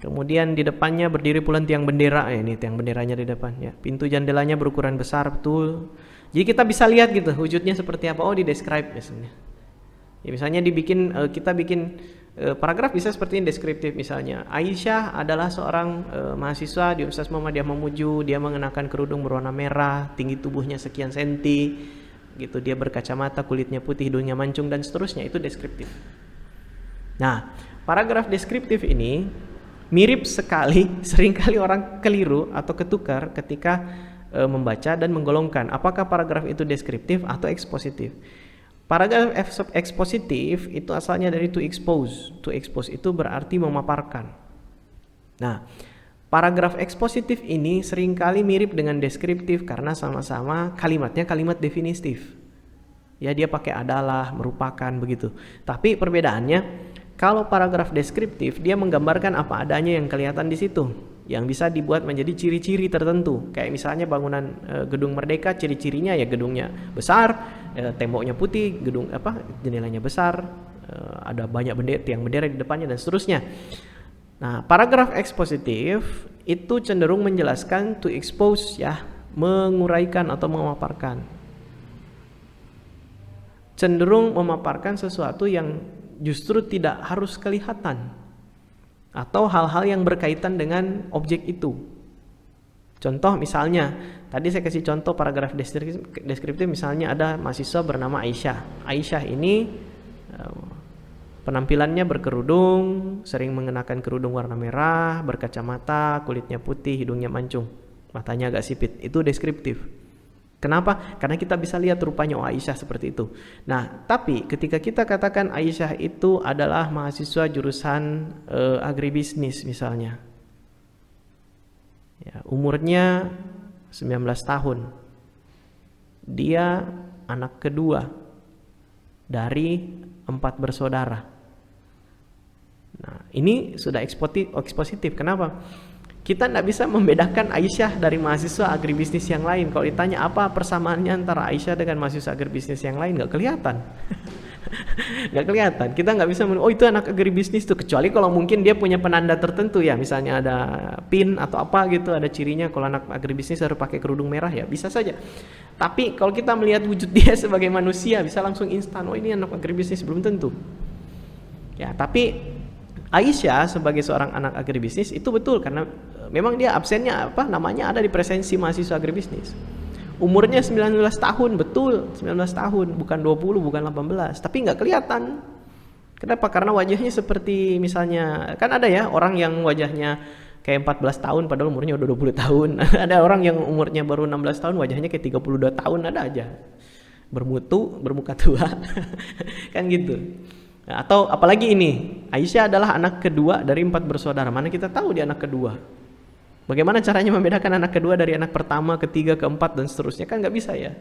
Speaker 1: Kemudian di depannya berdiri pula tiang bendera. Ini tiang benderanya di depan ya. Pintu jendelanya berukuran besar, betul. Jadi kita bisa lihat gitu wujudnya seperti apa. Oh, di describe misalnya. Ya, misalnya kita bikin paragraf bisa seperti ini deskriptif misalnya. Aisyah adalah seorang mahasiswa di Universitas Muhammadiyah Mamuju. Dia mengenakan kerudung berwarna merah, tinggi tubuhnya sekian senti, gitu. Dia berkacamata, kulitnya putih, hidungnya mancung dan seterusnya. Itu deskriptif. Nah, paragraf deskriptif ini mirip sekali, seringkali orang keliru atau ketukar ketika membaca dan menggolongkan apakah paragraf itu deskriptif atau ekspositif. Paragraf ekspositif itu asalnya dari to expose. To expose itu berarti memaparkan. Nah, paragraf ekspositif ini seringkali mirip dengan deskriptif karena sama-sama kalimatnya kalimat definitif. Ya, dia pakai adalah, merupakan begitu. Tapi perbedaannya, kalau paragraf deskriptif dia menggambarkan apa adanya yang kelihatan di situ, yang bisa dibuat menjadi ciri-ciri tertentu. Kayak misalnya bangunan Gedung Merdeka, ciri-cirinya ya gedungnya besar, temboknya putih, jendelanya besar, ada banyak tiang bendera di depannya dan seterusnya. Nah, paragraf ekspositif itu cenderung menjelaskan, to expose ya, menguraikan atau memaparkan. Cenderung memaparkan sesuatu yang justru tidak harus kelihatan atau hal-hal yang berkaitan dengan objek itu. Contoh misalnya, tadi saya kasih contoh paragraf deskriptif misalnya ada mahasiswa bernama Aisyah. Aisyah ini penampilannya berkerudung, sering mengenakan kerudung warna merah, berkacamata, kulitnya putih, hidungnya mancung, matanya agak sipit. Itu deskriptif. Kenapa? Karena kita bisa lihat rupanya Aisyah seperti itu. Nah, tapi ketika kita katakan Aisyah itu adalah mahasiswa jurusan agribisnis misalnya. Ya, umurnya 19 tahun. Dia anak kedua dari 4 bersaudara. Nah, ini sudah ekspositif. Kenapa? Kita tidak bisa membedakan Aisyah dari mahasiswa agribisnis yang lain. Kalau ditanya apa persamaannya antara Aisyah dengan mahasiswa agribisnis yang lain, nggak kelihatan. Nggak kelihatan. Kita nggak bisa oh itu anak agribisnis tuh, kecuali kalau mungkin dia punya penanda tertentu ya, misalnya ada pin atau apa gitu, ada cirinya. Kalau anak agribisnis harus pakai kerudung merah ya, bisa saja. Tapi kalau kita melihat wujud dia sebagai manusia, bisa langsung instan, oh ini anak agribisnis, belum tentu. Ya, tapi Aisyah sebagai seorang anak agribisnis itu betul karena memang dia absennya namanya ada di presensi mahasiswa agribisnis. Umurnya 19 tahun, betul 19 tahun, bukan 20, bukan 18, tapi nggak kelihatan. Kenapa? Karena wajahnya seperti misalnya, kan ada ya orang yang wajahnya kayak 14 tahun padahal umurnya udah 20 tahun. Ada orang yang umurnya baru 16 tahun wajahnya kayak 32 tahun, ada aja. bermutu, bermuka tua. Kan gitu. Nah, atau apalagi ini, Aisyah adalah anak kedua dari 4 bersaudara. Mana kita tahu dia anak kedua? Bagaimana caranya membedakan anak kedua dari anak pertama, ketiga, keempat, dan seterusnya? Kan nggak bisa ya.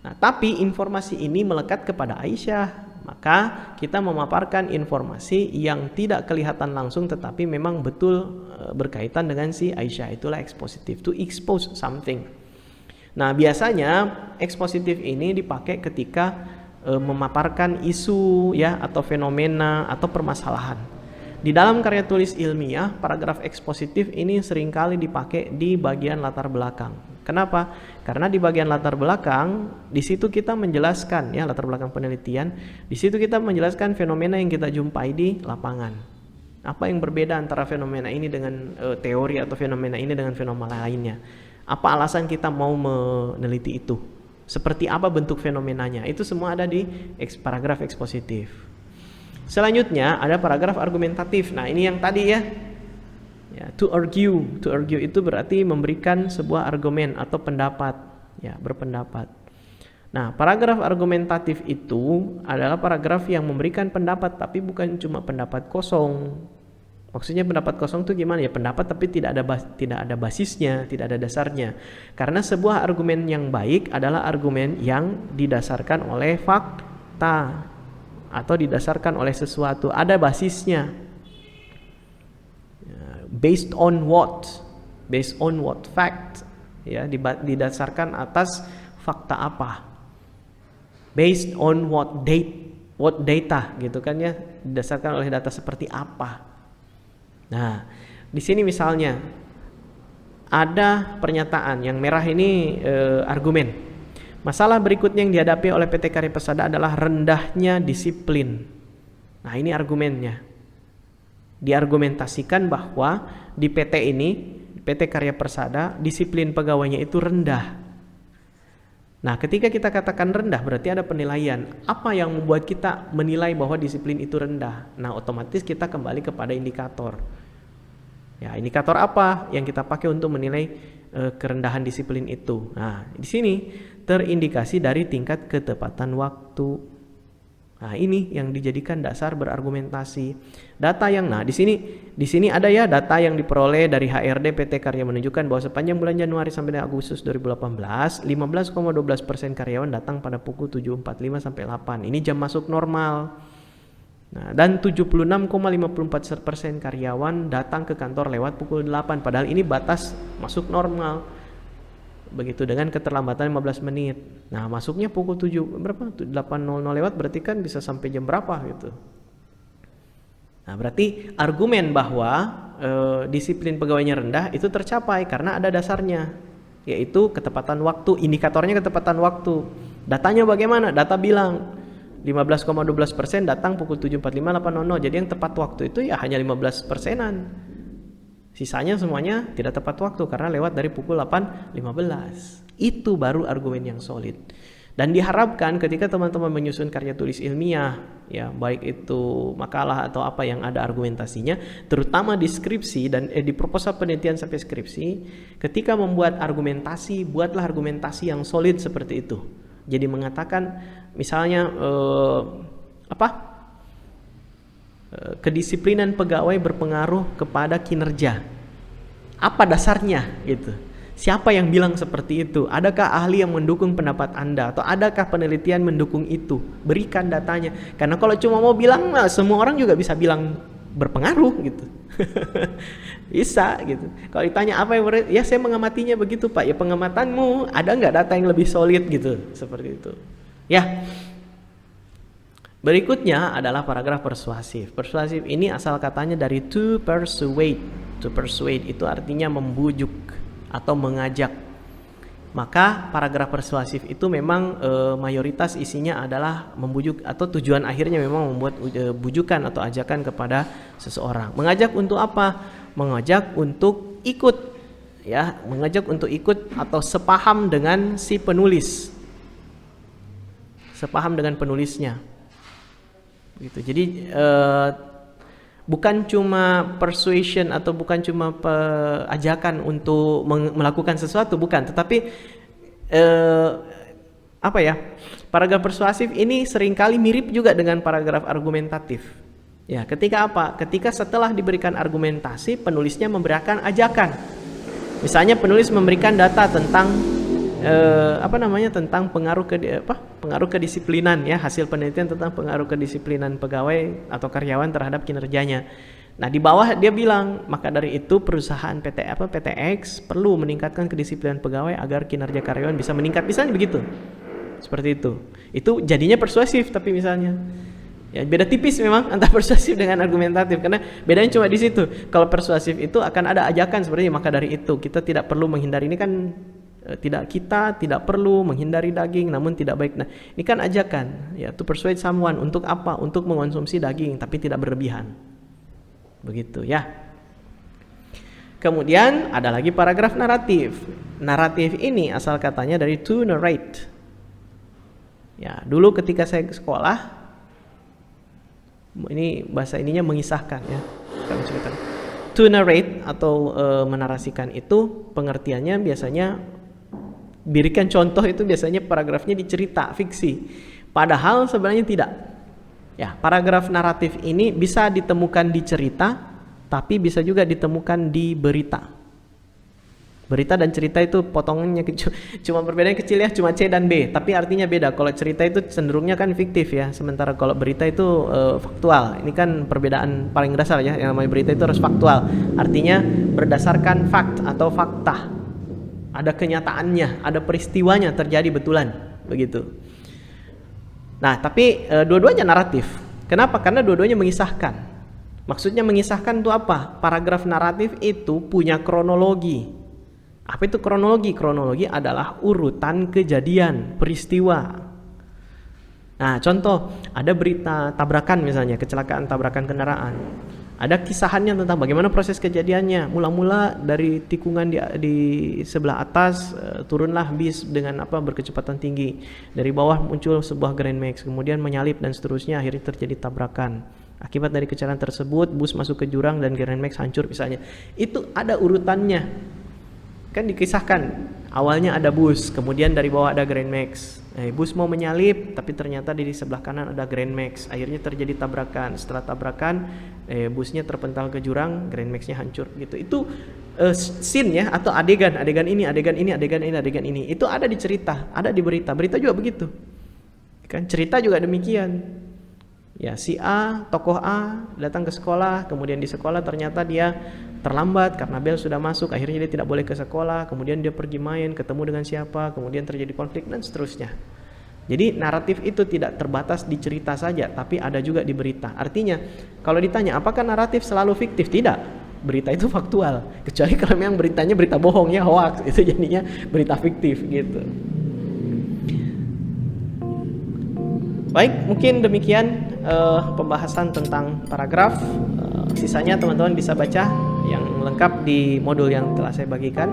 Speaker 1: Nah, tapi informasi ini melekat kepada Aisyah. Maka kita memaparkan informasi yang tidak kelihatan langsung tetapi memang betul berkaitan dengan si Aisyah. Itulah expositive, to expose something. Nah, biasanya expositive ini dipakai ketika memaparkan isu ya, atau fenomena atau permasalahan. Di dalam karya tulis ilmiah, paragraf ekspositif ini seringkali dipakai di bagian latar belakang. Kenapa? Karena di bagian latar belakang, di situ kita menjelaskan ya, latar belakang penelitian, di situ kita menjelaskan fenomena yang kita jumpai di lapangan. Apa yang berbeda antara fenomena ini dengan teori atau fenomena ini dengan fenomena lainnya? Apa alasan kita mau meneliti itu? Seperti apa bentuk fenomenanya? Itu semua ada di paragraf ekspositif. Selanjutnya ada paragraf argumentatif. Nah, ini yang tadi ya. To argue. To argue itu berarti memberikan sebuah argumen atau pendapat, ya, berpendapat. Nah, paragraf argumentatif itu adalah paragraf yang memberikan pendapat tapi bukan cuma pendapat kosong. Maksudnya pendapat kosong itu gimana ya? Pendapat tapi tidak ada basisnya, tidak ada dasarnya. Karena sebuah argumen yang baik adalah argumen yang didasarkan oleh fakta atau didasarkan oleh sesuatu, ada basisnya. Based on what? Based on what fact? Ya, didasarkan atas fakta apa? Based on what date? What data gitu kan ya? Didasarkan oleh data seperti apa? Nah, di sini misalnya ada pernyataan yang merah ini argumen. Masalah berikutnya yang dihadapi oleh PT Karya Persada adalah rendahnya disiplin. Nah, ini argumennya. Diargumentasikan bahwa di PT ini, PT Karya Persada, disiplin pegawainya itu rendah. Nah, ketika kita katakan rendah berarti ada penilaian. Apa yang membuat kita menilai bahwa disiplin itu rendah? Nah, otomatis kita kembali kepada indikator. Ya, indikator apa yang kita pakai untuk menilai kerendahan disiplin itu? Nah, di sini terindikasi dari tingkat ketepatan waktu. Nah, ini yang dijadikan dasar berargumentasi. Data yang di sini ada ya data yang diperoleh dari HRD PT Karya menunjukkan bahwa sepanjang bulan Januari sampai Agustus 2018, 15,12% karyawan datang pada pukul 7.45 sampai 8. Ini jam masuk normal. Nah, dan 76,54% karyawan datang ke kantor lewat pukul 8. Padahal ini batas masuk normal. Begitu dengan keterlambatan 15 menit. Nah, masuknya pukul 8.00 lewat berarti kan bisa sampai jam berapa gitu. Nah, berarti argumen bahwa disiplin pegawainya rendah itu tercapai karena ada dasarnya, yaitu ketepatan waktu. Indikatornya ketepatan waktu. Datanya bagaimana? Data bilang 15,12% datang pukul 7.45 8.00. Jadi yang tepat waktu itu ya hanya 15%-an. Sisanya semuanya tidak tepat waktu karena lewat dari pukul 8.15. Itu baru argumen yang solid. Dan diharapkan ketika teman-teman menyusun karya tulis ilmiah, ya baik itu makalah atau apa yang ada argumentasinya, terutama di skripsi dan di proposal penelitian sampai skripsi, ketika membuat argumentasi, buatlah argumentasi yang solid seperti itu. Jadi mengatakan misalnya kedisiplinan pegawai berpengaruh kepada kinerja. Apa dasarnya gitu? Siapa yang bilang seperti itu? Adakah ahli yang mendukung pendapat Anda? Atau adakah penelitian mendukung itu? Berikan datanya. Karena kalau cuma mau bilang, semua orang juga bisa bilang berpengaruh gitu. Bisa gitu. Kalau ditanya apa yang ya saya mengamatinya begitu Pak. Ya pengamatanmu, ada nggak data yang lebih solid gitu? Seperti itu. Ya. Berikutnya adalah paragraf persuasif. Persuasif ini asal katanya dari to persuade. To persuade itu artinya membujuk atau mengajak. Maka paragraf persuasif itu memang mayoritas isinya adalah membujuk atau tujuan akhirnya memang membuat bujukan atau ajakan kepada seseorang. Mengajak untuk apa? Mengajak untuk ikut, ya, mengajak untuk ikut atau sepaham dengan si penulis. Sepaham dengan penulisnya. Gitu. Jadi bukan cuma persuasion atau bukan cuma ajakan untuk melakukan sesuatu, bukan, tetapi apa ya? Paragraf persuasif ini seringkali mirip juga dengan paragraf argumentatif. Ya, ketika apa? Ketika setelah diberikan argumentasi, penulisnya memberikan ajakan. Misalnya penulis memberikan data tentang tentang pengaruh kedisiplinan ya, hasil penelitian tentang pengaruh kedisiplinan pegawai atau karyawan terhadap kinerjanya. Nah, di bawah dia bilang, maka dari itu perusahaan PTX perlu meningkatkan kedisiplinan pegawai agar kinerja karyawan bisa meningkat, misalnya begitu. Seperti itu. Itu jadinya persuasif, tapi misalnya ya beda tipis memang antara persuasif dengan argumentatif, karena bedanya cuma di situ. Kalau persuasif itu akan ada ajakan seperti maka dari itu kita tidak perlu menghindari, ini kan tidak perlu menghindari daging namun tidak baik. Nah, ini kan ajakan ya, to persuade someone untuk apa? Untuk mengonsumsi daging tapi tidak berlebihan. Begitu ya. Kemudian ada lagi paragraf naratif. Naratif ini asal katanya dari to narrate. Ya, dulu ketika saya sekolah, ini bahasa ininya mengisahkan ya. To narrate atau menarasikan itu pengertiannya biasanya berikan contoh, itu biasanya paragrafnya dicerita fiksi. Padahal sebenarnya tidak. Ya, paragraf naratif ini bisa ditemukan di cerita, tapi bisa juga ditemukan di berita. Berita dan cerita itu potongannya cuma perbedaan kecil ya, cuma C dan B, tapi artinya beda. Kalau cerita itu cenderungnya kan fiktif ya, sementara kalau berita itu faktual. Ini kan perbedaan paling dasar ya, yang namanya berita itu harus faktual. Artinya berdasarkan fakt atau fakta. Ada kenyataannya, ada peristiwanya terjadi betulan, begitu. Nah, tapi dua-duanya naratif. Kenapa? Karena dua-duanya mengisahkan. Maksudnya mengisahkan itu apa? Paragraf naratif itu punya kronologi. Apa itu kronologi? Kronologi adalah urutan kejadian, peristiwa. Nah, contoh, ada berita tabrakan misalnya, kecelakaan tabrakan kendaraan. Ada kisahannya tentang bagaimana proses kejadiannya. Mula-mula dari tikungan di sebelah atas turunlah bis dengan berkecepatan tinggi. Dari bawah muncul sebuah Grand Max, kemudian menyalip dan seterusnya, akhirnya terjadi tabrakan. Akibat dari kecelakaan tersebut, bus masuk ke jurang dan Grand Max hancur misalnya. Itu ada urutannya. Kan dikisahkan, awalnya ada bus, kemudian dari bawah ada Grand Max. Bus mau menyalip, tapi ternyata di sebelah kanan ada Grand Max. Akhirnya terjadi tabrakan. Setelah tabrakan, busnya terpental ke jurang, Grand Max-nya hancur. Gitu. Itu scene ya, atau adegan ini. Itu ada di cerita, ada di berita. Berita juga begitu. Kan cerita juga demikian. Ya, si A, tokoh A datang ke sekolah, kemudian di sekolah ternyata dia terlambat karena bel sudah masuk, akhirnya dia tidak boleh ke sekolah, kemudian dia pergi main, ketemu dengan siapa, kemudian terjadi konflik dan seterusnya. Jadi naratif itu tidak terbatas di cerita saja, tapi ada juga di berita. Artinya, kalau ditanya apakah naratif selalu fiktif? Tidak. Berita itu faktual, kecuali kalau memang beritanya berita bohong ya, hoax, itu jadinya berita fiktif gitu. Baik, mungkin demikian pembahasan tentang paragraf. Sisanya teman-teman bisa baca yang lengkap di modul yang telah saya bagikan.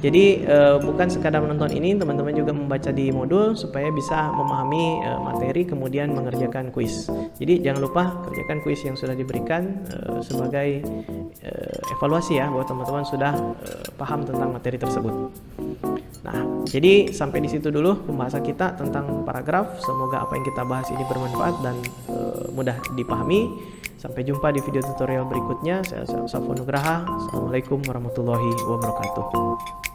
Speaker 1: Jadi bukan sekadar menonton ini, teman-teman juga membaca di modul supaya bisa memahami materi kemudian mengerjakan kuis. Jadi jangan lupa kerjakan kuis yang sudah diberikan sebagai evaluasi ya, bahwa teman-teman sudah paham tentang materi tersebut. Nah, jadi sampai di situ dulu pembahasan kita tentang paragraf. Semoga apa yang kita bahas ini bermanfaat dan mudah dipahami. Sampai jumpa di video tutorial berikutnya. Saya Safwan Nugraha. Assalamualaikum warahmatullahi wabarakatuh.